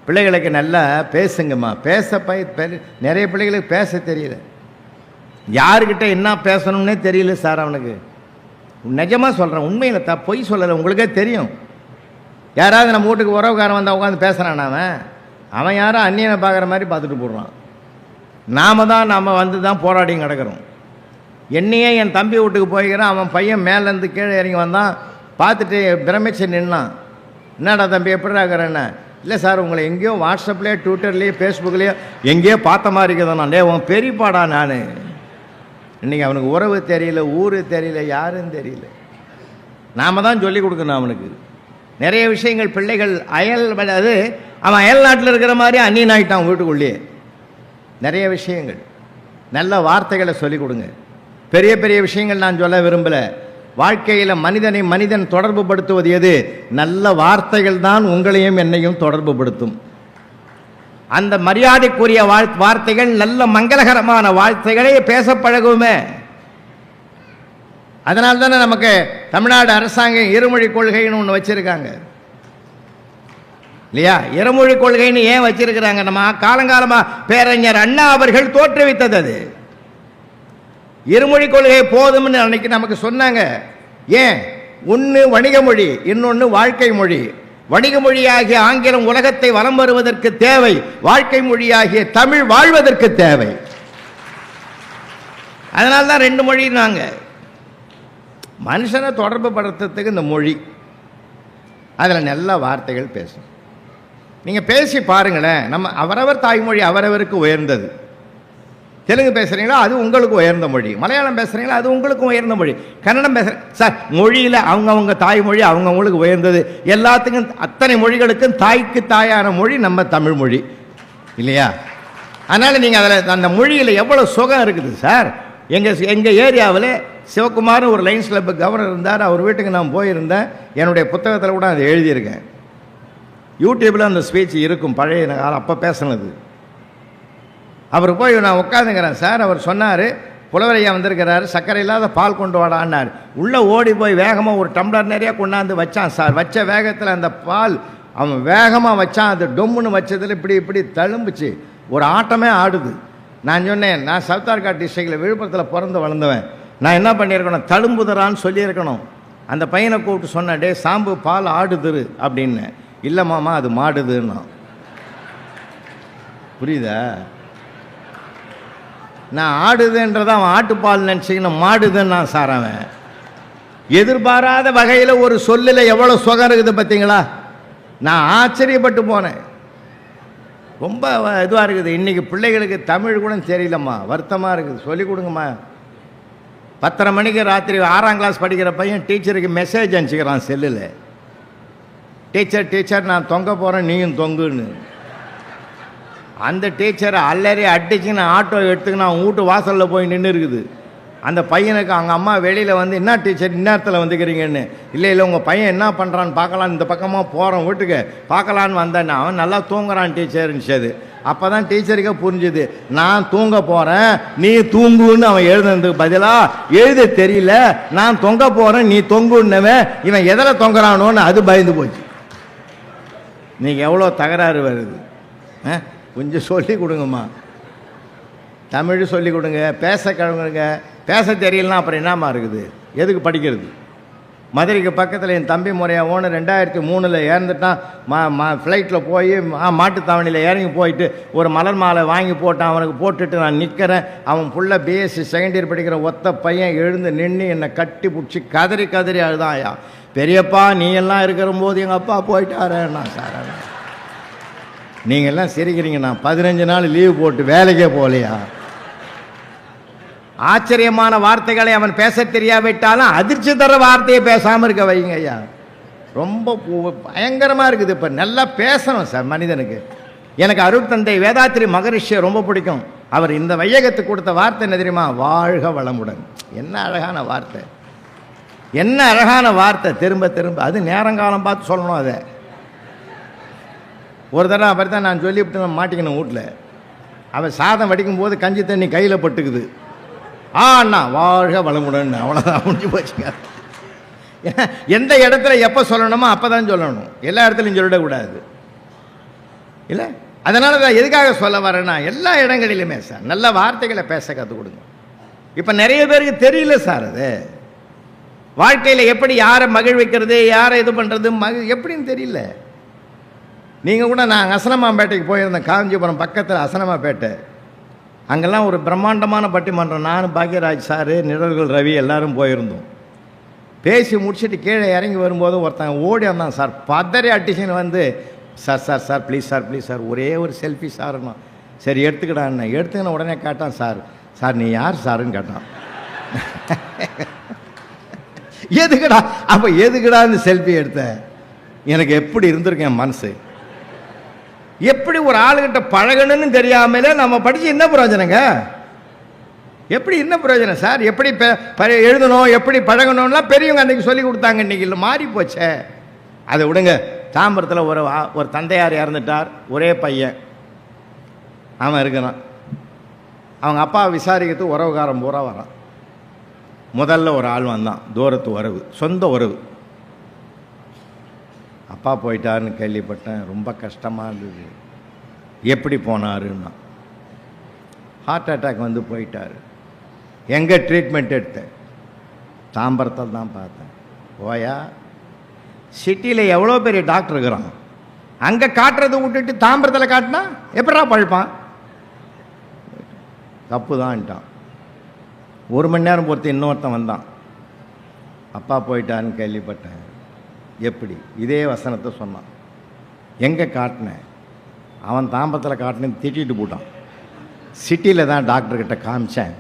பிள்ளைகளுக்கு நல்லா பேசுங்கம்மா, நிறைய பிள்ளைகளுக்கு பேச தெரியல, யாருக்கிட்ட என்ன பேசணும்னே தெரியல சார். அவனுக்கு நிஜமாக சொல்கிறேன், உண்மையில் பொய் சொல்லலை, உங்களுக்கே தெரியும். யாராவது நம்ம வீட்டுக்கு உறவுக்காரன் வந்தால் உட்காந்து பேசுகிறான், அவன் யாரும் அந்நியனை பார்க்குற மாதிரி பார்த்துட்டு போடுறான். நாம் வந்து தான் போராடி கிடக்கிறோம். என்னையே என் தம்பி வீட்டுக்கு போய்க்கிறேன், அவன் பையன் மேலேருந்து கீழே இறங்கி வந்தான், பார்த்துட்டு பிரமிச்சு நின்னான். என்னடா தம்பி எப்படி இருக்கிறேன்னு? இல்லை சார், உங்களை எங்கேயோ வாட்ஸ்அப்லேயோ ட்விட்டர்லேயோ ஃபேஸ்புக்லேயோ எங்கேயோ பார்த்த மாதிரி இருக்குதான். உன் பெரியப்பாடா நான். இன்றைக்கி அவனுக்கு உறவு தெரியல, ஊர் தெரியல, யாரும் தெரியல. நாம் தான் சொல்லிக் கொடுக்கணும் அவனுக்கு நிறைய விஷயங்கள். பிள்ளைகள் அவன் அயல் நாட்டில் இருக்கிற மாதிரி அந்நியன் ஆகிட்டான் வீட்டுக்குள்ளேயே. நிறைய விஷயங்கள், நல்ல வார்த்தைகளை சொல்லிக் கொடுங்க. பெரிய பெரிய விஷயங்கள் நான் சொல்ல விரும்பலை. வாழ்க்கையில் மனிதன் தொடர்பு படுத்துவது எது? நல்ல வார்த்தைகள் தான் உங்களையும் என்னையும் தொடர்பு படுத்தும். அந்த மரியாதைக்குரிய வார்த்தைகள், நல்ல மங்களகரமான வார்த்தைகளே பேச பழகுமே. அதனால தானே நமக்கு தமிழ்நாடு அரசாங்கம் இருமொழி கொள்கைன்னு ஒன்று வச்சிருக்காங்க இல்லையா? இருமொழி கொள்கைன்னு ஏன் வச்சிருக்கிறாங்க? நம்ம காலங்காலமாக பேரறிஞர் அண்ணா அவர்கள் தோற்றுவித்தது அது. இருமொழி கொள்கை போதும்னு அன்னைக்கு நமக்கு சொன்னாங்க. ஏன்? ஒன்று வணிக மொழி, இன்னொன்று வாழ்க்கை மொழி. வணிக மொழியாகிய ஆங்கிலம் உலகத்தை வலம் வருவதற்கு தேவை, வாழ்க்கை மொழியாகிய தமிழ் வாழ்வதற்கு தேவை. அதனால தான் ரெண்டு மொழினாங்க. மனுஷனை தொடர்பு படுத்துறதுக்கு இந்த மொழி, அதில் நல்ல வார்த்தைகள் பேசும். நீங்கள் பேசி பாருங்களேன். நம்ம அவரவர் தாய்மொழி அவரவருக்கு உயர்ந்தது. தெலுங்கு பேசுகிறீங்களா, அது உங்களுக்கு உயர்ந்த மொழி. மலையாளம் பேசுகிறீங்களா, அது உங்களுக்கும் உயர்ந்த மொழி. கன்னடம் பேசுகிற சார், மொழியில் அவங்கவுங்க தாய்மொழி அவங்கவுங்களுக்கு உயர்ந்தது. எல்லாத்துக்கும் அத்தனை மொழிகளுக்கும் தாய்க்கு தாயான மொழி நம்ம தமிழ் மொழி இல்லையா? அதனால் நீங்கள் அதில் அந்த மொழியில் எவ்வளோ சுகம் இருக்குது சார். எங்கள் ஏரியாவில் சிவகுமார் ஒரு லைன்ஸ் கிளப் கவர்னர் இருந்தார். அவர் வீட்டுக்கு நான் போயிருந்தேன். என்னுடைய புத்தகத்தில் கூட அதை எழுதியிருக்கேன். யூடியூப்பில் அந்த ஸ்பீச் இருக்கும், பழைய காலம் அப்போ பேசுனது. அவர் போய் நான் உட்காந்துங்கிறேன் சார். அவர் சொன்னார், புலவரையா வந்திருக்கிறாரு, சர்க்கரை இல்லாத பால் கொண்டு வாடான்னார். உள்ளே ஓடி போய் வேகமாக ஒரு டம்ளர் நிறையா கொண்டாந்து வச்சான் சார். வச்ச வேகத்தில் அந்த பால் அவன் வேகமாக வச்சான். அது டொம்முன்னு வச்சதில் இப்படி இப்படி தழும்புச்சு, ஒரு ஆட்டமே ஆடுது. நான் சொன்னேன், நான் சவுத்தார்காட் டிஸ்ட்ரிக்டில் விழுப்புரத்தில் பிறந்து வளர்ந்தவன். நான் என்ன பண்ணியிருக்கணும், தழும்புதரான்னு சொல்லியிருக்கணும். அந்த பையனை கூப்பிட்டு சொன்னேன், டே சாம்பு பால் ஆடுதுரு அப்படின்னு. இல்லை மாமா அது மாடுதுன்னா. புரியுதா? நான் ஆடுதுன்றதை அவன் ஆட்டுப்பால் நினச்சிக்கணும், மாடுதுன்னு நான் சார். அவன் எதிர்பாராத வகையில் ஒரு சொல்லில் எவ்வளோ சுகம் இருக்குது பார்த்தீங்களா? நான் ஆச்சரியப்பட்டு போனேன். ரொம்ப இதுவாக இருக்குது. இன்றைக்கி பிள்ளைகளுக்கு தமிழ் கூட தெரியலம்மா, வருத்தமாக இருக்குது. சொல்லிக் கொடுங்கம்மா. 10:30 மணிக்கு ராத்திரி 6ஆம் கிளாஸ் படிக்கிற பையன் டீச்சருக்கு மெசேஜ் அனுப்பிச்சிக்கிறான் செல்லில். டீச்சர் டீச்சர் நான் தொங்க போகிறேன், நீயும் தொங்குன்னு. அந்த டீச்சரை அல்லறி அடிச்சுன்னு ஆட்டோ எடுத்துக்கின்னு அவன் வீட்டு வாசலில் போய் நின்று இருக்குது. அந்த பையனுக்கு அவங்க அம்மா வெளியில் வந்து, என்ன டீச்சர் இந்நேரத்தில் வந்துக்கிறீங்கன்னு. இல்லை இல்லை உங்கள் பையன் என்ன பண்ணுறான்னு பார்க்கலான்னு இந்த பக்கமாக போகிறோம் வீட்டுக்கு பார்க்கலான்னு வந்தேன்னு. அவன் நல்லா தூங்குறான் டீச்சர்னுச்சது. அப்போ தான் டீச்சருக்கே புரிஞ்சுது, நான் தூங்க போகிறேன் நீ தூங்குன்னு அவன் எழுதுனதுக்கு பதிலாக எழுத தெரியல, நான் தொங்க போகிறேன் நீ தொங்குன்னவன் இவன் எதில் தொங்குறானோன்னு அது பயந்து போச்சு. நீங்கள் எவ்வளோ தகராறு வருது. கொஞ்சம் சொல்லிக் கொடுங்கம்மா, தமிழ் சொல்லிக் கொடுங்க, பேச கழுவுங்க. பேச தெரியலனா அப்புறம் என்னம்மா இருக்குது, எதுக்கு படிக்கிறது? மதுரைக்கு பக்கத்தில் என் தம்பி முறையா ஓன 2003 இறந்துட்டான். ஃப்ளைட்டில் போய் மாட்டுத்தாவணியில் இறங்கி போயிட்டு ஒரு மலர் மாலை வாங்கி போட்டான். அவனுக்கு போட்டுட்டு நான் நிற்கிறேன். அவன் புள்ள பிஎஸ்சி செகண்ட் இயர் படிக்கிற ஒத்த பையன் எழுந்து நின்று என்னை கட்டி பிடிச்சி கதறி கதறி அழுதாயா, பெரியப்பா நீ எல்லாம் இருக்கிற போது எங்கள் அப்பா போயிட்டாரேண்ணா சார். நீங்கள் எல்லாம் சிரிக்கிறீங்க, நான் 15 நாள் லீவு போட்டு வேலைக்கே போகலையா? ஆச்சரியமான வார்த்தைகளை அவன் பேச தெரியாவிட்டாலும் அதிர்ச்சி தர வார்த்தையை பேசாமல் இருக்க வைங்க ஐயா. ரொம்ப பயங்கரமாக இருக்குது. இப்போ நல்லா பேசணும் சார் மனிதனுக்கு. எனக்கு அருட்தந்தை வேதாத்திரி மகரிஷியை ரொம்ப பிடிக்கும். அவர் இந்த வையகத்துக்கு கொடுத்த வார்த்தை என்ன தெரியுமா? வாழ்க வளமுடன். என்ன அழகான வார்த்தை, என்ன அழகான வார்த்தை. திரும்ப திரும்ப அது நேரங்காலம் பார்த்து சொல்லணும். அதை ஒரு தடவை அப்படி தான் நான் சொல்லிவிட்டு நான் மாட்டிக்கணும் வீட்டில். அவன் சாதம் வடிக்கும் போது கஞ்சி தண்ணி கையில் பட்டுக்குது. அண்ணா வாழ்க வளமுடன், அவ்வளோதான் முடிஞ்சு போச்சுங்க. எந்த இடத்துல எப்போ சொல்லணுமோ அப்போ தான் சொல்லணும், எல்லா இடத்துலையும் சொல்லிடக்கூடாது இல்லை. அதனால தான் எதுக்காக சொல்ல வரேன்னா, எல்லா இடங்களிலுமே சார் நல்ல வார்த்தைகளை பேச கற்றுக் கொடுங்க. இப்போ நிறைய பேருக்கு தெரியல சார், அது வாழ்க்கையில் எப்படி யாரை மகிழ்விக்கிறது, யாரை இது பண்ணுறது எப்படின்னு தெரியல. நீங்கள் கூட நான் அசனமாம்பேட்டைக்கு போயிருந்தேன், காஞ்சிபுரம் பக்கத்தில் அசனமாம்பேட்டை. அங்கெல்லாம் ஒரு பிரம்மாண்டமான பட்டிமன்றம். நான் பாக்யராஜ் சார், நிழல்கள் ரவி எல்லாரும் போயிருந்தோம். பேசி முடிச்சுட்டு கீழே இறங்கி வரும்போது ஒருத்தன் ஓடி வந்தான் சார், பதறி அட்டிஷன் வந்து, sir sir sir please sir please sir ஒரே ஒரு செல்ஃபி சார்ண்ணா. சரி எடுத்துக்கிடான்னு எடுத்துக்கின உடனே கேட்டான், சார் சார் நீ யார் சாருன்னு கேட்டான். எதுக்குடா அப்போ எதுக்குடான்னு செல்ஃபி எடுத்தேன். எனக்கு எப்படி இருந்திருக்கேன் மனசு. எப்படி ஒரு ஆளுகிட்ட பழகணும்னு தெரியாமலே நம்ம படித்து என்ன பிரயோஜனங்க? எப்படி என்ன பிரயோஜனம் சார்? எப்படி எழுதணும், எப்படி பழகணும்லாம் பெரியவங்க அன்றைக்கி சொல்லி கொடுத்தாங்க. இன்றைக்கி இல்லை, மாறி போச்சே. அதை விடுங்க. தாம்பரத்தில் ஒரு தந்தையார் இறந்துட்டார், ஒரே பையன் அவன் இருக்கிறான். அவங்க அப்பா விசாரிக்கிறதுக்கு உறவுகாரன் பூரா வரான். முதல்ல ஒரு ஆள் வந்தான், தூரத்து உறவு, சொந்த உறவு. அப்பா போயிட்டாருன்னு கேள்விப்பட்டேன், ரொம்ப கஷ்டமாக இருந்தது. எப்படி போனாருன்னா, ஹார்ட் அட்டாக் வந்து போயிட்டார். எங்கே ட்ரீட்மெண்ட் எடுத்தேன்? தாம்பரத்தில் தான் பார்த்தேன். போயா, சிட்டியில் எவ்வளோ பெரிய டாக்டர் இருக்கிறான், அங்கே காட்டுறதை விட்டுட்டு தாம்பரத்தில் காட்டினா எப்படா பழிப்பான்? தப்பு தான்ட்டான். 1 மணி நேரம் பொறுத்து இன்னொருத்தன் வந்தான், அப்பா போயிட்டான்னு கேள்விப்பட்டேன். எப்படி? இதே வசனத்தை சொன்னான். எங்கே காட்டினேன்? அவன் தாம்பரத்தில் காட்டினு திட்டிட்டு போட்டான். சிட்டியில் தான் டாக்டர்கிட்ட காமிச்சேன்,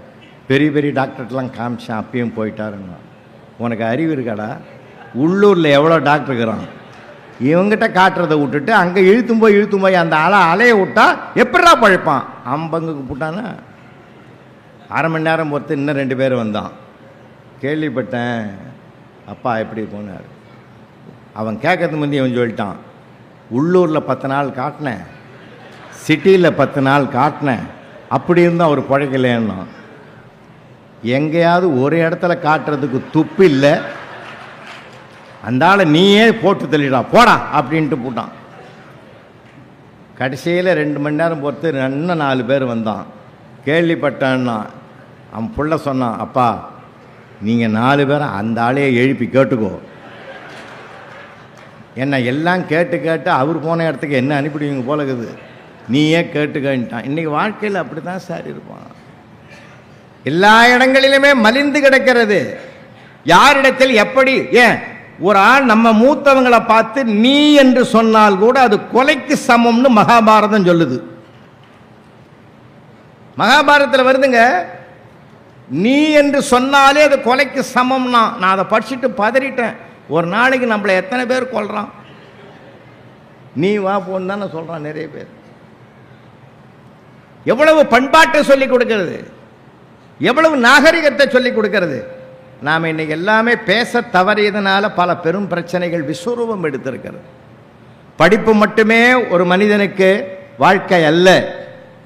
பெரிய பெரிய டாக்டர்கிட்டலாம் காமிச்சேன், அப்பயும் போயிட்டாருன்னா. உனக்கு அறிவு இருக்காடா? உள்ளூரில் எவ்வளோ டாக்டர் இருக்கிறான், இவங்கிட்ட காட்டுறதை விட்டுட்டு அங்கே இழுத்தும் போய் அந்த அலையை விட்டா எப்படா பழைப்பான்? அம்பங்குக்கு போட்டானா. 1/2 மணி நேரம் பொறுத்து இன்னும் 2 பேர் வந்தான். கேள்விப்பட்டேன், அப்பா எப்படி போனார். அவன் கேட்கறது முந்தைய அவன் சொல்லிட்டான், உள்ளூரில் 10 நாள் காட்டினேன், சிட்டியில் 10 நாள் காட்டினேன், அப்படி இருந்தால் அவர் பழைக்கலன்னா. எங்கேயாவது ஒரு இடத்துல காட்டுறதுக்கு துப்பு இல்லை, அந்த ஆளை நீயே போட்டு தள்ளிடா போடா அப்படின்ட்டு போட்டான். கடைசியில் 2 மணி நேரம் பொறுத்து இன்னும் 4 பேர் வந்தான். கேள்விப்பட்டான்னா அவன் புள்ள சொன்னான், அப்பா நீங்கள் 4 பேரை அந்த ஆளையே எழுப்பி கேட்டுக்கோ, என்ன எல்லாம் கேட்டு கேட்டு அவர் போன இடத்துக்கு என்ன அனுப்பிடுவீங்க போல இருக்குது, நீயே கேட்டுக்கிட்டான். இன்றைக்கி வாழ்க்கையில் அப்படி தான் சார் இருப்பான். எல்லா இடங்களிலுமே மலிந்து கிடக்கிறது. யாரிடத்தில் எப்படி? ஏன் ஒரு ஆள் நம்ம மூத்தவங்களை பார்த்து நீ என்று சொன்னால் கூட அது கொலைக்கு சமம்னு மகாபாரதம் சொல்லுது. மகாபாரதத்தில் வருதுங்க, நீ என்று சொன்னாலே அது கொலைக்கு சமம்னா. நான் அதை படிச்சுட்டு பதறிட்டேன். ஒரு நாளைக்கு நம்மளை எத்தனை பேர் கொல்றான்? நீ வா போன்னு தானே சொல்றான் நிறைய பேர். எவ்வளவு பண்பாட்டை சொல்லிக் கொடுக்கிறது, எவ்வளவு நாகரிகத்தை சொல்லிக் கொடுக்கிறது. நாம் இன்னைக்கு எல்லாமே பேச தவறியதுனால பல பெரும் பிரச்சனைகள் விஸ்வரூபம் எடுத்திருக்கிறது. படிப்பு மட்டுமே ஒரு மனிதனுக்கு வாழ்க்கை அல்ல,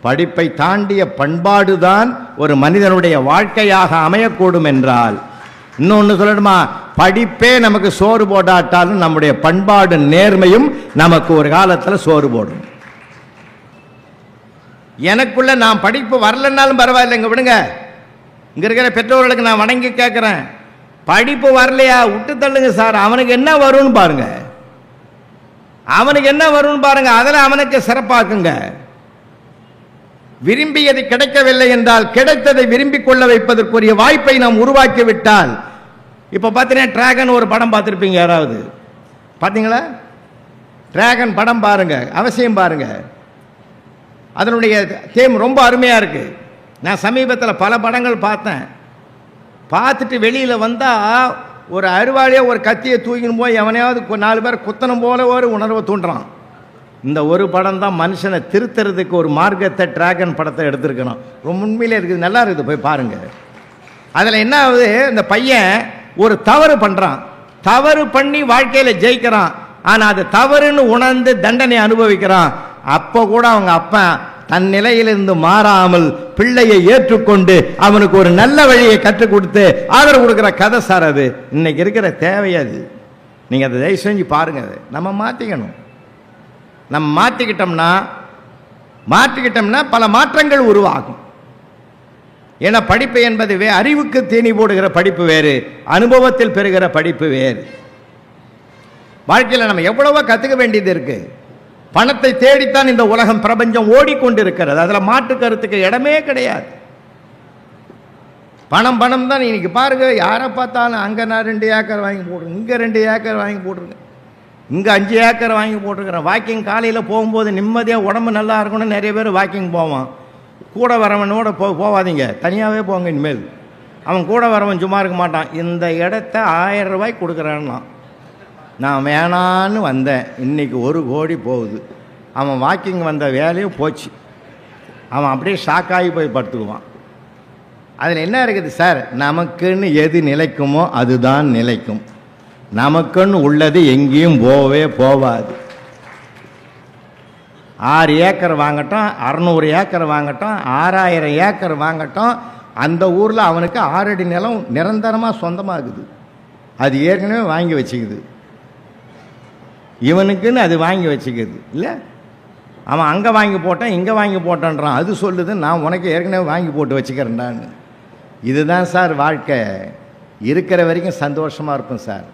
படிப்பை தாண்டிய பண்பாடுதான் ஒரு மனிதனுடைய வாழ்க்கையாக அமையக்கூடும் என்றால், இன்னொன்று சொல்லணுமா, படிப்பே நமக்கு சோறு போடாட்டாலும் நம்முடைய பண்பாடு நேர்மையும் நமக்கு ஒரு காலத்தில் சோறு போடும். எனக்குள்ள நான் படிப்பு வரலன்னாலும் பரவாயில்லைங்க, விடுங்க. இங்க இருக்கிற பெற்றோர்களுக்கு நான் வணங்கி கேட்கிறேன், படிப்பு வரலையா விட்டு தள்ளுங்க சார். அவனுக்கு என்ன வரும்னு பாருங்க, அவனுக்கு என்ன வரும்னு பாருங்க, அதில் அவனுக்கு சிறப்பாக்குங்க. விரும்பியது கிடைக்கவில்லை என்றால் கிடைத்ததை விரும்பிக் கொள்ள வைப்பதற்குரிய வாய்ப்பை நாம் உருவாக்கி விட்டால், இப்போ பார்த்தீங்கன்னா டிராகன் ஒரு படம் பார்த்துருப்பீங்க, யாராவது பார்த்தீங்களா? டிராகன் படம் பாருங்க, அவசியம் பாருங்க. அதனுடைய தேம் ரொம்ப அருமையாக இருக்கு. நான் சமீபத்தில் பல படங்கள் பார்த்தேன். பார்த்துட்டு வெளியில் வந்தால் ஒரு அருவாளியை ஒரு கத்தியை தூக்கின்னு போய் எவனையாவது 4 பேர் குத்தனம் போல ஒரு உணர்வை தூண்டுறான். இந்த ஒரு படம் தான் மனுஷனை திருத்துறதுக்கு ஒரு மார்க்கத்தை டிராகன் படத்தை எடுத்துருக்கணும். ரொம்ப உண்மையிலே இருக்குது, நல்லா இருக்குது, போய் பாருங்க. அதில் என்ன ஆகுது, இந்த பையன் ஒரு தவறு பண்ணுறான், தவறு பண்ணி வாழ்க்கையில் ஜெயிக்கிறான். ஆனால் அது தவறுன்னு உணர்ந்து தண்டனை அனுபவிக்கிறான். அப்போ கூட அவங்க அப்பா தன் நிலையிலிருந்து மாறாமல் பிள்ளையை ஏற்றுக்கொண்டு அவனுக்கு ஒரு நல்ல வழியை கற்றுக் கொடுத்து ஆதரவு கொடுக்குற கதை சார். அது இன்னைக்கு இருக்கிற தேவையாது. நீங்கள் அதை தயவு செஞ்சு பாருங்க. அது நம்ம மாற்றிக்கணும். நம்ம மாற்றிக்கிட்டோம்னா பல மாற்றங்கள் உருவாகும். ஏன்னா படிப்பு என்பது அறிவுக்கு தீனி போடுகிற படிப்பு வேறு, அனுபவத்தில் பெறுகிற படிப்பு வேறு. வாழ்க்கையில் நம்ம எவ்வளவோ கற்றுக்க வேண்டியது இருக்கு. பணத்தை தேடித்தான் இந்த உலகம் பிரபஞ்சம் ஓடிக்கொண்டிருக்கிறது. அதில் மாற்று கருத்துக்கு இடமே கிடையாது. பணம் தான். இன்னைக்கு பாருங்க, யாரை பார்த்தாலும் அங்கே நான் 2 ஏக்கர் வாங்கி போட்டுருங்க, இங்கே 2 ஏக்கர் வாங்கி போட்டுருங்க, இங்கே 5 ஏக்கர் வாங்கி போட்டுருக்கிறேன். வாக்கிங் காலையில் போகும்போது நிம்மதியாக உடம்பு நல்லா இருக்கணும்னு நிறைய பேர் வாக்கிங் போவான். கூட வரவனோட போவாதீங்க, தனியாகவே போங்க. இனிமேல் அவன் கூட வரவன் சும்மா இருக்க மாட்டான். இந்த இடத்த 1000 ரூபாய்க்கு கொடுக்குறான்னா நான் வேணான்னு வந்தேன், இன்னைக்கு 1 கோடி போகுது. அவன் வாக்கிங் வந்த வேலையும் போச்சு. அவன் அப்படியே ஷாக்காகி போய் படுத்துக்குவான். அதில் என்ன இருக்குது சார், நமக்குன்னு எது நிலைக்குமோ அதுதான் நிலைக்கும். நமக்குன்னு உள்ளது எங்கேயும் போகவே போகாது. 6 ஏக்கர் வாங்கட்டும், 600 ஏக்கர் வாங்கட்டும், 6000 ஏக்கர் வாங்கட்டும், அந்த ஊரில் அவனுக்கு 6 அடி நிலம் நிரந்தரமாக சொந்தமாகுது. அது ஏற்கனவே வாங்கி வச்சுக்குது. இவனுக்குன்னு அது வாங்கி வச்சுக்குது இல்லை. அவன் அங்கே வாங்கி போட்டான் இங்கே வாங்கி போட்டான்றான். அது சொல்லுது நான் உனக்கு ஏற்கனவே வாங்கி போட்டு வச்சுக்கிறேன்டான்னு. இதுதான் சார் வாழ்க்கை. இருக்கிற வரைக்கும் சந்தோஷமாக இருப்போம் சார்,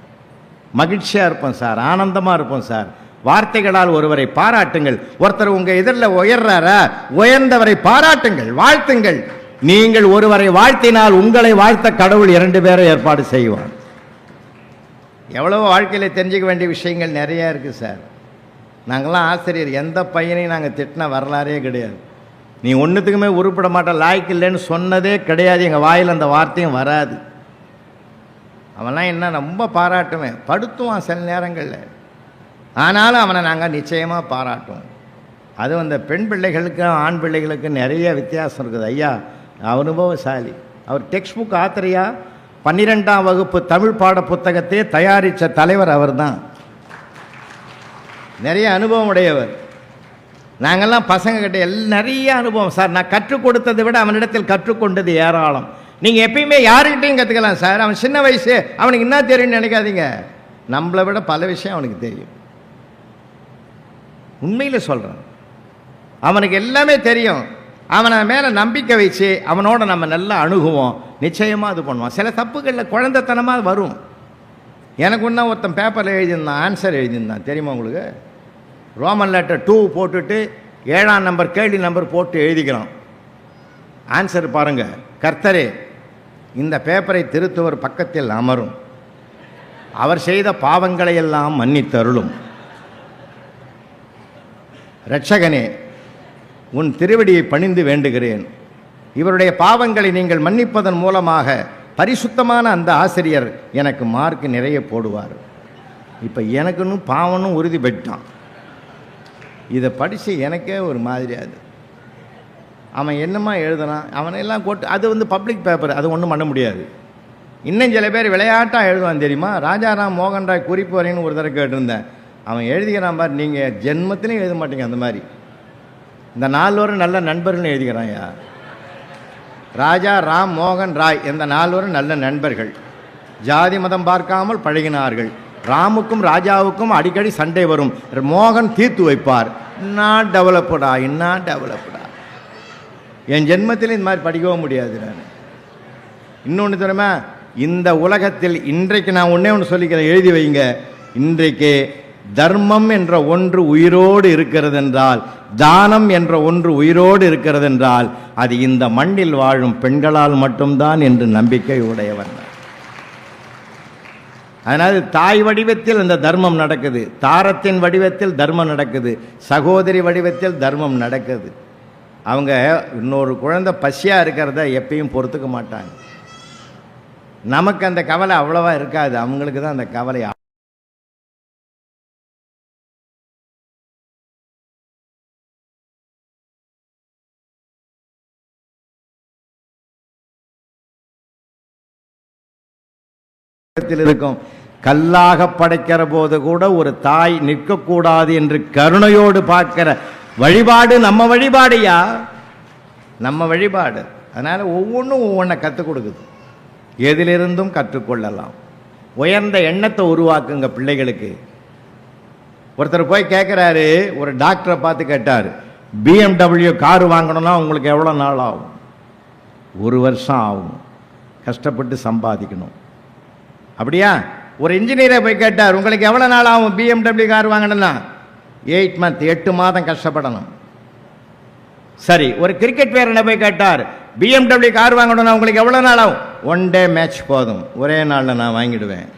மகிழ்ச்சியாக இருப்போம் சார், ஆனந்தமாக இருப்போம் சார். வார்த்தைகளால் ஒருவரை பாராட்டுங்கள். ஒருத்தர் உங்கள் எதிரில் உயர்றாரா, உயர்ந்தவரை பாராட்டுங்கள், வாழ்த்துங்கள். நீங்கள் ஒருவரை வாழ்த்தினால் உங்களை வாழ்த்த கடவுள் 2 பேரை ஏற்பாடு செய்வார். எவ்வளவோ வாழ்க்கையில் தெரிஞ்சுக்க வேண்டிய விஷயங்கள் நிறையா இருக்குது சார். நாங்கள்லாம் ஆசிரியர், எந்த பையனையும் நாங்கள் திட்டின வரலாறே கிடையாது. நீ ஒன்றுத்துக்குமே உருப்பிட மாட்ட, லாய்க்கு இல்லைன்னு சொன்னதே கிடையாது. எங்கள் வாயில் அந்த வார்த்தையும் வராது. அவன்லாம் என்ன ரொம்ப பாராட்டுவேன், படுத்துவான் சில நேரங்களில். ஆனாலும் அவனை நாங்கள் நிச்சயமாக பாராட்டுவோம். அதுவும் அந்த பெண் பிள்ளைகளுக்கும் ஆண் பிள்ளைகளுக்கும் நிறைய வித்தியாசம் இருக்குது. ஐயா அனுபவசாலி. அவர் டெக்ஸ்ட் புக் ஆத்திரையா 12ஆம் வகுப்பு தமிழ் பாட புத்தகத்தையே தயாரித்த தலைவர் அவர் தான். நிறைய அனுபவம் உடையவர். நாங்கள்லாம் பசங்க கிட்ட நிறைய அனுபவம் சார். நான் கற்றுக் கொடுத்ததை விட அவனிடத்தில் கற்றுக்கொண்டது ஏராளம். நீங்கள் எப்பயுமே யாருக்கிட்டையும் கற்றுக்கலாம் சார். அவன் சின்ன வயசு, அவனுக்கு என்ன தெரியும்னு நினைக்காதீங்க. நம்மளை விட பல விஷயம் அவனுக்கு தெரியும். உண்மையில் சொல்கிறேன், அவனுக்கு எல்லாமே தெரியும். அவனை மேலே நம்பிக்கை வச்சு அவனோட நம்ம நல்லா அணுகுவோம், நிச்சயமாக இது பண்ணுவான். சில தப்புகளில் குழந்தைத்தனமாக வரும். எனக்கு ஒன்றா ஒருத்தன் பேப்பரில் எழுதியிருந்தான், ஆன்சர் எழுதியிருந்தான் தெரியுமா உங்களுக்கு? ரோமன் லெட்டர் 2 போட்டுட்டு 7ஆம் நம்பர் கேள்வி நம்பர் போட்டு எழுதிக்கிறான். ஆன்சர் பாருங்கள், கர்த்தரே இந்த பேப்பரை திருத்துவர் பக்கத்தில் அமரும், அவர் செய்த பாவங்களை எல்லாம் மன்னித்தருளும். இரட்சகனே உன் திருவடியை பணிந்து வேண்டுகிறேன், இவருடைய பாவங்களை நீங்கள் மன்னிப்பதன் மூலமாக பரிசுத்தமான அந்த ஆசிரியர் எனக்கு மார்க் நிறைய போடுவார். இப்போ எனக்குன்னு பாவனும் உறுதி பெற்றான். இதை படித்து எனக்கே ஒரு மாதிரியாது. அவன் என்னமா எழுதுனான், அவனையெல்லாம் போட்டு அது பப்ளிக் பேப்பர், அது ஒன்றும் பண்ண முடியாது. இன்னும் சில பேர் விளையாட்டாக எழுதுவான் தெரியுமா? ராஜாராம் மோகன் ராய் குறிப்பு வரைன்னு ஒரு தடவை கேட்டிருந்தேன். அவன் எழுதிக்கிறான் பார், நீங்கள் ஜென்மத்திலையும் எழுத மாட்டீங்க அந்த மாதிரி. இந்த 4 பேரும் நல்ல நண்பர்கள்னு எழுதிக்கிறான்யா. ராஜா ராம் மோகன் ராய் இந்த 4 பேரும் நல்ல நண்பர்கள், ஜாதி மதம் பார்க்காமல் பழகினார்கள். ராமுக்கும் ராஜாவுக்கும் அடிக்கடி சண்டை வரும், மோகன் தீர்த்து வைப்பார். இன்னும் டெவலப்டா. என் ஜென்மத்தில் இந்த மாதிரி படிக்கவும் முடியாது. நான் இன்னொன்று தெரியுமா, இந்த உலகத்தில் இன்றைக்கு நான் ஒன்று சொல்லிக்கிறேன், எழுதி வைங்க. இன்றைக்கு தர்மம் என்ற ஒன்று உயிரோடு இருக்கிறது என்றால், தானம் என்ற ஒன்று உயிரோடு இருக்கிறது என்றால், அது இந்த மண்ணில் வாழும் பெண்களால் மட்டும்தான் என்று நம்பிக்கை உடையவன். அதனால் தாய் வடிவத்தில் இந்த தர்மம் நடக்குது, தாரத்தின் வடிவத்தில் தர்மம் நடக்குது, சகோதரி வடிவத்தில் தர்மம் நடக்குது. அவங்க இன்னொரு குழந்தை பசியாக இருக்கிறத எப்பயும் பொறுத்துக்க மாட்டாங்க. நமக்கு அந்த கவலை அவ்வளவா இருக்காது, அவங்களுக்கு தான் அந்த கவலை. இருக்கும் கல்லாக படைக்கிற போது கூட ஒரு தாய் நிற்கக்கூடாது என்று கருணையோடு பார்க்கிற வழிபாடு நம்ம வழிபாடுயா, நம்ம வழிபாடு. அதனால ஒவ்வொன்றும் ஒவ்வொன்றை கற்றுக் கொடுக்குது. எதிலிருந்தும் கற்றுக்கொள்ளலாம். உயர்ந்த எண்ணத்தை உருவாக்குங்க பிள்ளைகளுக்கு. ஒருத்தர் போய் கேட்குறாரு, ஒரு டாக்டரை பார்த்து கேட்டார், BMW கார் வாங்கணும்னா உங்களுக்கு எவ்வளோ நாள் ஆகும்? 1 வருஷம் ஆகும், கஷ்டப்பட்டு சம்பாதிக்கணும். அப்படியா? ஒரு இன்ஜினியரை போய் கேட்டார், உங்களுக்கு எவ்வளோ நாள் ஆகும் BMW கார் வாங்கணும்னா? 8 months, 8 மாதம் கஷ்டப்படணும். சரி, ஒரு கிரிக்கெட் வீரனை போய் கேட்டார், BMW கார் வாங்கணும்னா உங்களுக்கு எவ்வளோ நாள் ஆகும்? 1 day மேட்ச் போதும், ஒரே நாளில் நான் வாங்கிடுவேன்.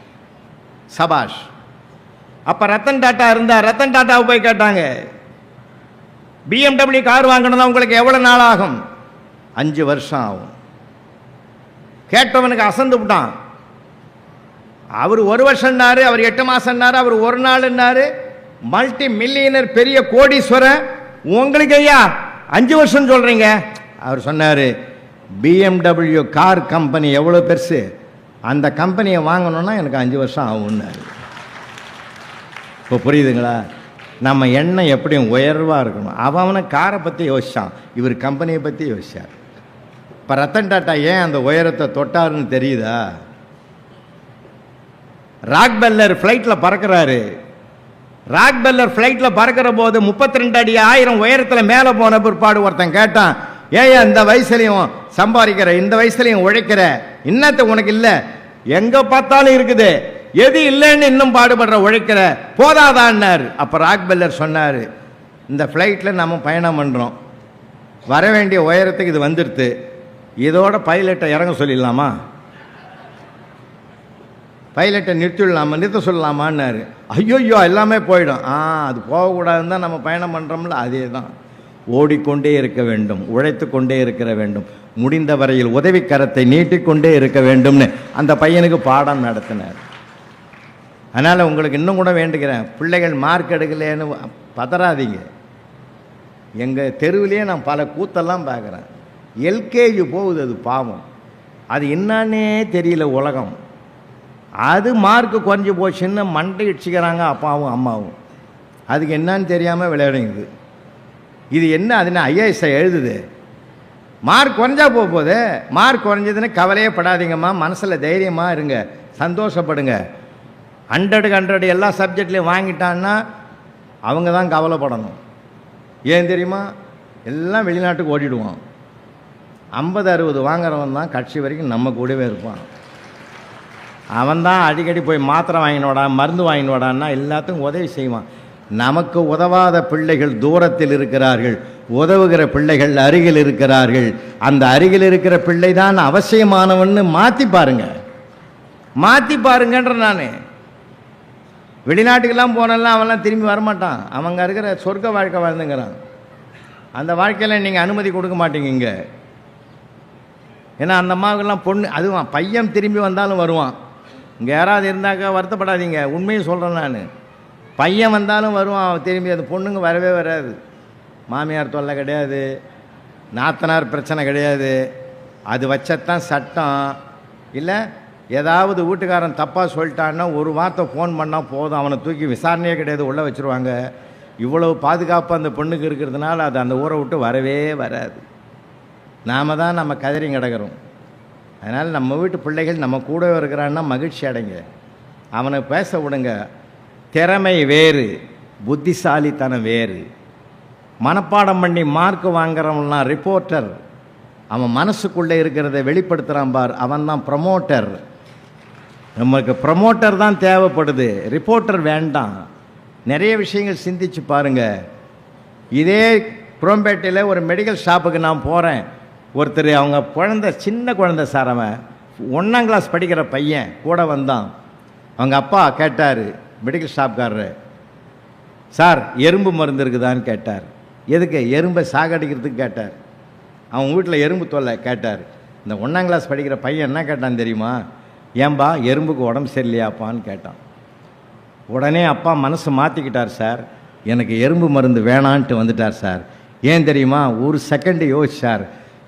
சபாஷ். அப்போ ரத்தன் டாட்டா இருந்தார், ரத்தன் டாட்டாவை போய் கேட்டாங்க, BMW கார் வாங்கணும்னா உங்களுக்கு எவ்வளோ நாள் ஆகும்? 5 வருஷம் ஆகும். கேட்டவனுக்கு அசந்து விட்டான். அவர் 1 வருஷம்னாரு, அவர் 8 மாசம்னாரு, அவர் 1 நாள்னாரு. மல்டி மில்லியனர் பெரிய கோடீஸ்வரன், உங்களுக்கு ஐயா 5 வருஷம் சொல்றீங்க? அவர் சொன்னாரு, BMW கார் கம்பெனி எவ்வளோ பெருசு, அந்த கம்பெனியை வாங்கணும்னா எனக்கு 5 வருஷம் ஆகும்னாரு. இப்போ புரியுதுங்களா? நம்ம எண்ணம் எப்படியும் உயர்வாக இருக்கணும். அவனை காரை பற்றி யோசிச்சான், இவர் கம்பெனியை பற்றி யோசிச்சார். இப்போ ரத்தன் டாட்டா ஏன் அந்த உயரத்தை தொட்டாருன்னு தெரியுதா? ராக்பெல்லர் ஃப்ளைட்டில் பறக்கிறாரு. ராக்பெல்லர் ஃப்ளைட்டில் பறக்கிற போது 32 அடி 1000 உயரத்தில் மேலே போன பிற்பாடு ஒருத்தன் கேட்டான், ஏன் இந்த வயசுலையும் சம்பாதிக்கிற, இந்த வயசுலையும் உழைக்கிற, இன்னத்தை உனக்கு இல்லை, எங்கே பார்த்தாலும் இருக்குது, எது இல்லைன்னு இன்னும் பாடுபடுற, உழைக்கிற, போதாதான்னார். அப்போ ராக்பெல்லர் சொன்னார், இந்த ஃப்ளைட்டில் நம்ம பயணம் பண்ணுறோம், வர வேண்டிய உயரத்துக்கு இது வந்துடுது, இதோட பைலட்டை இறங்க சொல்லிடலாமா, பைலட்டை நிறுத்த சொல்லலாமான்னாரு. ஐயோ எல்லாமே போயிடும். அது போகக்கூடாதுன்னு தான் நம்ம பயணம் பண்ணுறோம்ல, அதே தான். ஓடிக்கொண்டே இருக்க வேண்டும், உழைத்து கொண்டே இருக்க வேண்டும், முடிந்த வரையில் உதவிக்கரத்தை நீட்டிக்கொண்டே இருக்க வேண்டும்னு அந்த பையனுக்கு பாடம் நடத்தினார். அதனால் உங்களுக்கு இன்னும் கூட வேண்டுகிறேன், பிள்ளைகள் மார்க் எடுக்கலேன்னு பதறாதீங்க. எங்கள் தெருவிலேயே நான் பல கூத்தெல்லாம் பார்க்குறேன். எல்கேஜி போகுது, அது பாவம், அது என்னன்னே தெரியல உலகம். அது மார்க்கு குறைஞ்சி போச்சுன்னு மண்டை இடிச்சிக்கிறாங்க அப்பாவும் அம்மாவும். அதுக்கு என்னன்னு தெரியாமல் விளையாடுங்குது. இது என்ன, அதுன்னு ஐஏஎஸ் எழுதுது, மார்க் குறைஞ்சா போகுது. மார்க் குறைஞ்சதுன்னு கவலையே படாதீங்கம்மா, மனசில் தைரியமாக இருங்க, சந்தோஷப்படுங்க. 100க்கு 100 எல்லா சப்ஜெக்ட்லேயும் வாங்கிட்டான்னா அவங்க தான் கவலைப்படணும். ஏன் தெரியுமா? எல்லாம் வெளிநாட்டுக்கு ஓடிடுவான். 50-60 வாங்குறவன் தான் கட்சி வரைக்கும் நம்ம கூடவே இருப்பான். அவன் தான் அடிக்கடி போய் மாத்திரை வாங்கினோடா, மருந்து வாங்கினோடான்னா எல்லாத்துக்கும் உதவி செய்வான். நமக்கு உதவாத பிள்ளைகள் தூரத்தில் இருக்கிறார்கள், உதவுகிற பிள்ளைகள் அருகில் இருக்கிறார்கள். அந்த அருகில் இருக்கிற பிள்ளை தான் அவசியமானவன்னு மாற்றி பாருங்கன்ற நான். வெளிநாட்டுக்கெல்லாம் போனெல்லாம் அவன்லாம் திரும்பி வரமாட்டான். அவங்க இருக்கிற சொர்க்க வாழ்க்கை வாழ்ந்துங்கிறான். அந்த வாழ்க்கையில் நீங்கள் அனுமதி கொடுக்க மாட்டீங்க இங்கே. ஏன்னா அந்த அம்மாவுக்கெல்லாம் பொண்ணு, அதுவும் பையன் திரும்பி வந்தாலும் வருவான். இங்கே யாராவது இருந்தாக்கா வருத்தப்படாதீங்க, உண்மையை சொல்கிறேன் நான். பையன் வந்தாலும் வருவான் திரும்பி, அது பொண்ணுங்க வரவே வராது. மாமியார் தொல்லை கிடையாது, நாத்தனார் பிரச்சனை கிடையாது, அது வச்சத்தான் சட்டம். இல்லை ஏதாவது வீட்டுக்காரன் தப்பாக சொல்லிட்டான்னா ஒரு வார்த்தை ஃபோன் பண்ணால் போதும், அவனை தூக்கி விசாரணையே கிடையாது, உள்ளே வச்சுருவாங்க. இவ்வளவு பாதுகாப்பு அந்த பொண்ணுக்கு இருக்கிறதுனால அது அந்த ஊரை விட்டு வரவே வராது. நாம் தான் நம்ம கதறி கிடக்கிறோம். அதனால் நம்ம வீட்டு பிள்ளைகள் நம்ம கூட இருக்கிறான்னா மகிழ்ச்சி அடைங்க, அவனை பேச விடுங்க. திறமை வேறு, புத்திசாலித்தனம் வேறு. மனப்பாடம் பண்ணி மார்க் வாங்குறவன்லாம் ரிப்போர்ட்டர், அவன் மனசுக்குள்ளே இருக்கிறத வெளிப்படுத்துகிறான் பார், அவன் தான் ப்ரமோட்டர். நமக்கு ப்ரமோட்டர் தான் தேவைப்படுது, ரிப்போர்ட்டர் வேண்டாம். நிறைய விஷயங்கள் சிந்திச்சு பாருங்கள். இதே குரோம்பேட்டையில் ஒரு மெடிக்கல் ஷாப்புக்கு நான் போகிறேன். ஒருத்தர் அவங்க குழந்தை, சின்ன குழந்தை சார், அவன் 1ஆம் கிளாஸ் படிக்கிற பையன் கூட வந்தான். அவங்க அப்பா கேட்டார் மெடிக்கல் ஷாப்காரரு, சார் எறும்பு மருந்து இருக்குதான்னு கேட்டார். எதுக்கு? எறும்பை சாகடிக்கிறதுக்கு கேட்டார். அவன் வீட்டில் எறும்பு தொல்லை கேட்டார். இந்த 1ஆம் கிளாஸ் படிக்கிற பையன் என்ன கேட்டான் தெரியுமா? ஏன்பா எறும்புக்கு உடம்பு சரியில்லையாப்பான்னு கேட்டான். உடனே அப்பா மனசு மாற்றிக்கிட்டார், சார் எனக்கு எறும்பு மருந்து வேணான்ட்டு வந்துட்டார் சார். ஏன் தெரியுமா? ஒரு செகண்டு யோசிச்சார்,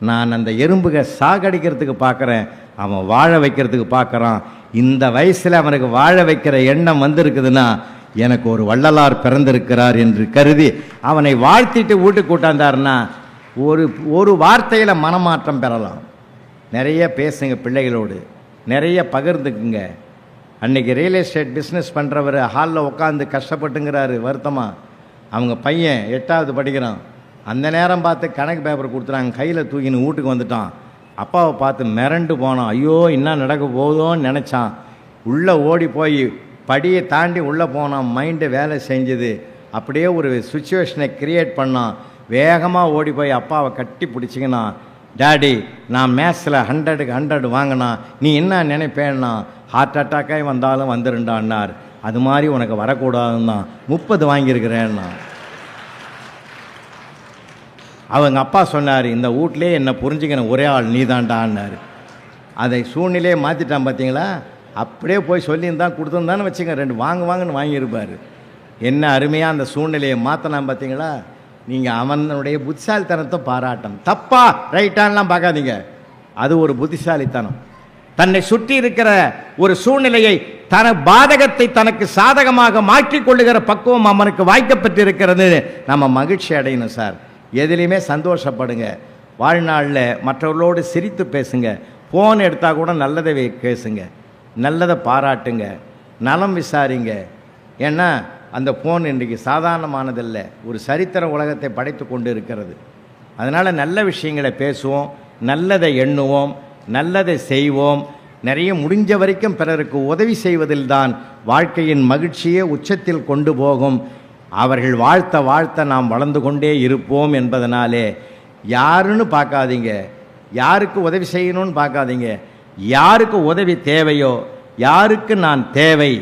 நான் அந்த எறும்புக சாகடிக்கிறதுக்கு பார்க்குறேன், அவன் வாழ வைக்கிறதுக்கு பார்க்குறான். இந்த வயசில் அவனுக்கு வாழ வைக்கிற எண்ணம் வந்திருக்குதுன்னா எனக்கு ஒரு வள்ளலார் பிறந்திருக்கிறார் என்று கருதி அவனை வாழ்த்திட்டு வீட்டுக்கு கூட்டாந்தாருன்னா ஒரு வார்த்தையில் மனமாற்றம் பெறலாம். நிறைய பேசுங்க பிள்ளைகளோடு, நிறைய பகிர்ந்துக்குங்க. அன்றைக்கி ரியல் எஸ்டேட் பிஸ்னஸ் பண்ணுறவர் ஹாலில் உட்காந்து கஷ்டப்பட்டுங்கிறாரு வருத்தமாக. அவங்க பையன் 8வது படிக்கிறான். அந்த நேரம் பார்த்து கணக்கு பேப்பர் கொடுத்துறாங்க, கையில் தூக்கின்னு வீட்டுக்கு வந்துட்டான். அப்பாவை பார்த்து மிரண்டு போனான். ஐயோ என்ன நடக்க போதோன்னு நினச்சான். உள்ளே ஓடி போய் படியை தாண்டி உள்ளே போனான். மைண்டு வேலை செஞ்சது. அப்படியே ஒரு சுச்சுவேஷனை க்ரியேட் பண்ணான். வேகமாக ஓடி போய் அப்பாவை கட்டி பிடிச்சிங்கன்னா, டாடி நான் மேத்ஸில் 100க்கு 100 வாங்கினா நீ என்ன நினைப்பேன்னா ஹார்ட் அட்டாக்காக வந்தாலும் வந்துருண்டான்னார். அது மாதிரி உனக்கு வரக்கூடாதுன்னா 30 வாங்கியிருக்கிறேன்னா. அவங்க அப்பா சொன்னார், இந்த வீட்லேயே என்னை புரிஞ்சுக்கிற ஒரே ஆள் நீ தான்டான்னார். அதை சூழ்நிலையை மாற்றிட்டான் பார்த்தீங்களா? அப்படியே போய் சொல்லியிருந்தான் கொடுத்துருந்தான்னு வச்சுங்க, 2 வாங்குன்னு வாங்கியிருப்பார். என்ன அருமையாக அந்த சூழ்நிலையை மாற்றினான் பார்த்தீங்களா? நீங்கள் அவனுடைய புத்திசாலித்தனத்தை பாராட்டணும். தப்பா ரைட்டான்லாம் பார்க்காதீங்க, அது ஒரு புத்திசாலித்தனம். தன்னை சுற்றி இருக்கிற ஒரு சூழ்நிலையை பாதகத்தை தனக்கு சாதகமாக மாற்றிக்கொள்ளுகிற பக்குவம் அவனுக்கு வாய்க்கப்பட்டிருக்கிறது. நம்ம மகிழ்ச்சி அடையணும் சார். எதிலையுமே சந்தோஷப்படுங்க. வாழ்நாளில் மற்றவர்களோடு சிரித்து பேசுங்க. ஃபோன் எடுத்தால் கூட நல்லதை பேசுங்க, நல்லதை பாராட்டுங்க, நலம் விசாரிங்க. ஏன்னா அந்த ஃபோன் இன்றைக்கு சாதாரணமானதில்லை, ஒரு சரித்திர உலகத்தை படைத்து கொண்டு இருக்கிறது. அதனால் நல்ல விஷயங்களை பேசுவோம், நல்லதை எண்ணுவோம், நல்லதை செய்வோம். நிறைய முடிஞ்ச வரைக்கும் பிறருக்கு உதவி செய்வதில்தான் வாழ்க்கையின் மகிழ்ச்சியை உச்சத்தில் கொண்டு போகும். அவர்கள் வாழ்த்த வாழ்த்த நாம் வளர்ந்து கொண்டே இருப்போம் என்பதனாலே யாருன்னு பார்க்காதீங்க, யாருக்கு உதவி செய்யணும்னு பார்க்காதீங்க. யாருக்கு உதவி தேவையோ, யாருக்கு நான் தேவை,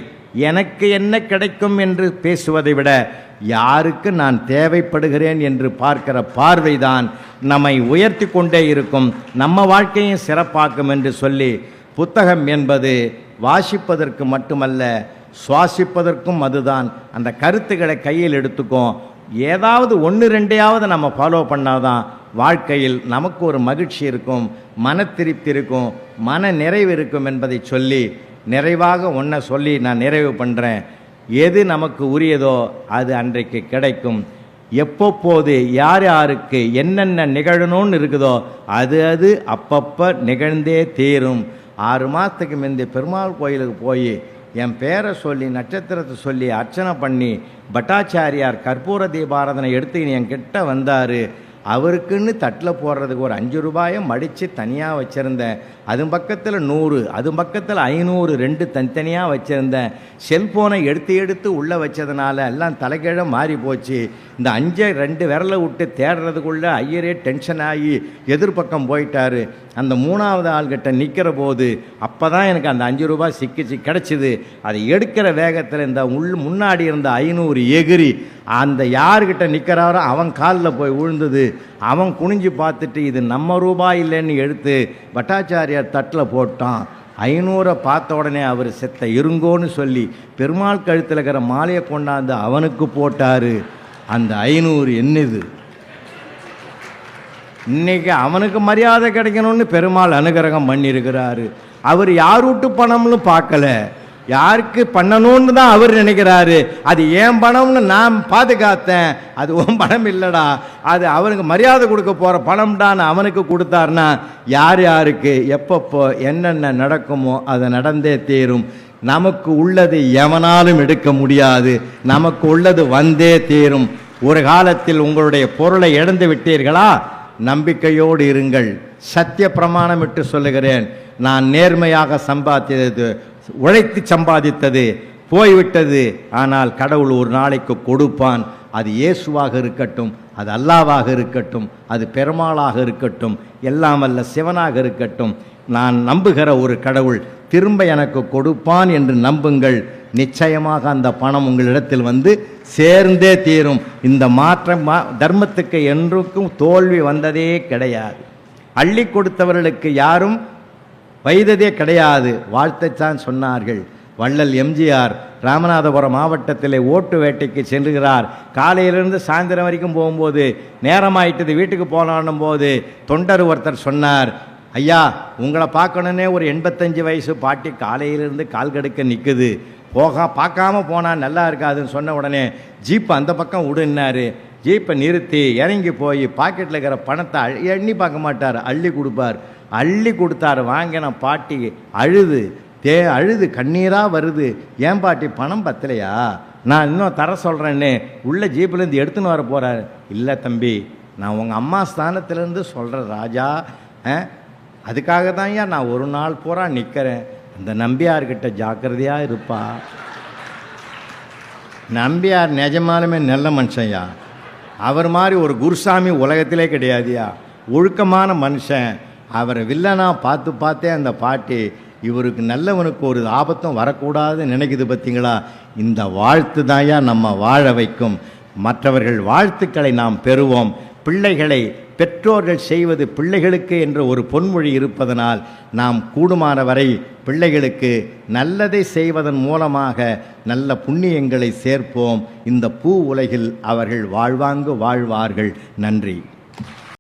எனக்கு என்ன கிடைக்கும் என்று பேசுவதை விட யாருக்கு நான் தேவைப்படுகிறேன் என்று பார்க்கிற பார்வைதான் நம்மை உயர்த்தி கொண்டே இருக்கும், நம்ம வாழ்க்கையும் சிறப்பாக்கும் என்று சொல்லி, புத்தகம் என்பது வாசிப்பதற்கு மட்டுமல்ல சுவாசிப்பதற்கும் அதுதான். அந்த கருத்துக்களை கையில் எடுத்துக்கும். ஏதாவது ஒன்று ரெண்டையாவது நம்ம ஃபாலோ பண்ணாதான் வாழ்க்கையில் நமக்கு ஒரு மகிழ்ச்சி இருக்கும், மன திருப்தி இருக்கும், மன நிறைவு இருக்கும் என்பதை சொல்லி நிறைவாக ஒன்றை சொல்லி நான் நிறைவு பண்ணுறேன். எது நமக்கு உரியதோ அது அன்றைக்கு கிடைக்கும். எப்பப்போது யார் யாருக்கு என்னென்ன நிகழணும்னு இருக்குதோ அது அது அப்பப்போ நிகழ்ந்தே தீரும். 6 மாதத்துக்கு முந்தி பெருமாள் கோயிலுக்கு போய் என் பேரை சொல்லி நட்சத்திரத்தை சொல்லி அர்ச்சனை பண்ணி பட்டாச்சாரியார் கற்பூர தீபாராதனை எடுத்து என் கிட்ட வந்தார். அவருக்குன்னு தட்டில் போடுறதுக்கு ஒரு 5 ரூபாயை மடித்து தனியாக வச்சுருந்தேன். அது பக்கத்தில் 100, அது பக்கத்தில் 500, 2 தனித்தனியாக வச்சுருந்தேன். செல்ஃபோனை எடுத்து உள்ளே வச்சதுனால எல்லாம் தலைகீழ மாறி போச்சு. இந்த 5 2 விரலை விட்டு தேடுறதுக்குள்ளே ஐயரே டென்ஷன் ஆகி எதிர்பக்கம் போயிட்டார். அந்த 3வது ஆள்கிட்ட நிற்கிற போது அப்போ தான் எனக்கு அந்த 5 ரூபாய் கிடச்சிது. அதை எடுக்கிற வேகத்தில் இந்த முன்னாடி இருந்த 500 எகிரி அந்த யார்கிட்ட நிற்கிறாரோ அவன் காலில் போய் விழுந்தது. அவன் குனிஞ்சு பார்த்துட்டு இது நம்ம ரூபாய் இல்லைன்னு எடுத்து பட்டாச்சாரியார் தட்டில் போட்டான். 500 பார்த்த உடனே அவர் செத்த இருங்கோன்னு சொல்லி பெருமாள் கழுத்தில் இருக்கிற மாலையை கொண்டாந்து அவனுக்கு போட்டார். அந்த 500 என்னது? இன்னைக்கு அவனுக்கு மரியாதை கிடைக்கணும்னு பெருமாள் அனுகிரகம் பண்ணியிருக்கிறாரு. அவர் யார் வீட்டு பணம்னு பார்க்கல, யாருக்கு பண்ணணும்னு தான் அவர் நினைக்கிறாரு. அது ஏன் பணம்னு நான் பாதுகாத்தேன், அது உன் பணம் இல்லைடா, அது அவனுக்கு மரியாதை கொடுக்க போகிற பணம்டான்னு அவனுக்கு கொடுத்தாருன்னா யார் யாருக்கு எப்பப்போ என்னென்ன நடக்குமோ அதை நடந்தே தீரும். நமக்கு உள்ளது எவனாலும் எடுக்க முடியாது, நமக்கு உள்ளது வந்தே தீரும். ஒரு காலத்தில் உங்களுடைய பொருளை இழந்து விட்டீர்களா? நம்பிக்கையோடு இருங்கள். சத்திய பிரமாணமிட்டு சொல்லுகிறேன், நான் நேர்மையாக சம்பாதித்தது, உழைத்து சம்பாதித்தது போய்விட்டது. ஆனால் கடவுள் ஒரு நாளைக்கு கொடுப்பான். அது இயேசுவாக இருக்கட்டும், அது அல்லாவாக இருக்கட்டும், அது பெருமாளாக இருக்கட்டும், எல்லாம் வல்ல சிவனாக இருக்கட்டும், நான் நம்புகிற ஒரு கடவுள் திரும்ப எனக்கு கொடுப்பான் என்று நம்புங்கள். நிச்சயமாக அந்த பணம் உங்களிடத்தில் வந்து சேர்ந்தே தீரும். இந்த மாற்றம் தர்மத்துக்கு என்றுக்கும் தோல்வி வந்ததே கிடையாது. அள்ளி கொடுத்தவர்களுக்கு யாரும் வைத்ததே கிடையாது, வாழ்த்தைத்தான் சொன்னார்கள். வள்ளல் எம்ஜிஆர் ராமநாதபுரம் மாவட்டத்தில் ஓட்டு வேட்டைக்கு சென்றுகிறார். காலையிலிருந்து சாயந்தரம் வரைக்கும் போகும்போது நேரமாயிட்டது, வீட்டுக்கு போகணும் போது தொண்டர் ஒருத்தர் சொன்னார், ஐயா உங்களை பார்க்கணுன்னே ஒரு 85 வயசு பாட்டி காலையிலிருந்து கால் கடுக்க நிற்குது, பார்க்காம போனால் நல்லா இருக்காதுன்னு சொன்ன உடனே ஜீப்பை அந்த பக்கம் விடுனாரு. ஜீப்பை நிறுத்தி இறங்கி போய் பாக்கெட்டில் இருக்கிற பணத்தை எண்ணி பார்க்க மாட்டார், அள்ளி கொடுப்பார். அள்ளி கொடுத்தாரு. வாங்கின பாட்டி அழுது கண்ணீராக வருது. ஏன் பாட்டி பணம் பத்தலையா, நான் இன்னும் தர சொல்கிறேன்னு உள்ள ஜீப்பிலேருந்து எடுத்துன்னு வர போகிறார். இல்லை தம்பி, நான் உங்கள் அம்மா ஸ்தானத்திலேருந்து சொல்கிறேன் ராஜா, அதுக்காக தான் ஐயா நான் ஒரு நாள் பூரா நிற்கிறேன். அந்த நம்பியார்கிட்ட ஜாக்கிரதையாக இருப்பா. நம்பியார் நிஜமாலுமே நல்ல மனுஷன்யா. அவர் மாதிரி ஒரு குருசாமி உலகத்திலே கிடையாதுயா. ஒழுக்கமான மனுஷன். அவரை வில்லனா பார்த்தே அந்த பாட்டி இவருக்கு நல்லவனுக்கு ஒரு ஆபத்தும் வரக்கூடாதுன்னு நினைக்குது. பார்த்தீங்களா? இந்த வாழ்த்து தாயா நம்ம வாழ வைக்கும். மற்றவர்கள் வாழ்த்துக்களை நாம் பெறுவோம். பிள்ளைகளை பெற்றோர்கள் செய்வது பிள்ளைகளுக்கு என்ற ஒரு பொன்மொழி இருப்பதனால் நாம் கூடுமான வரை பிள்ளைகளுக்கு நல்லதை செய்வதன் மூலமாக நல்ல புண்ணியங்களை சேர்ப்போம். இந்த பூ உலகில் அவர்கள் வாழ்வாங்கு வாழ்வார்கள். நன்றி.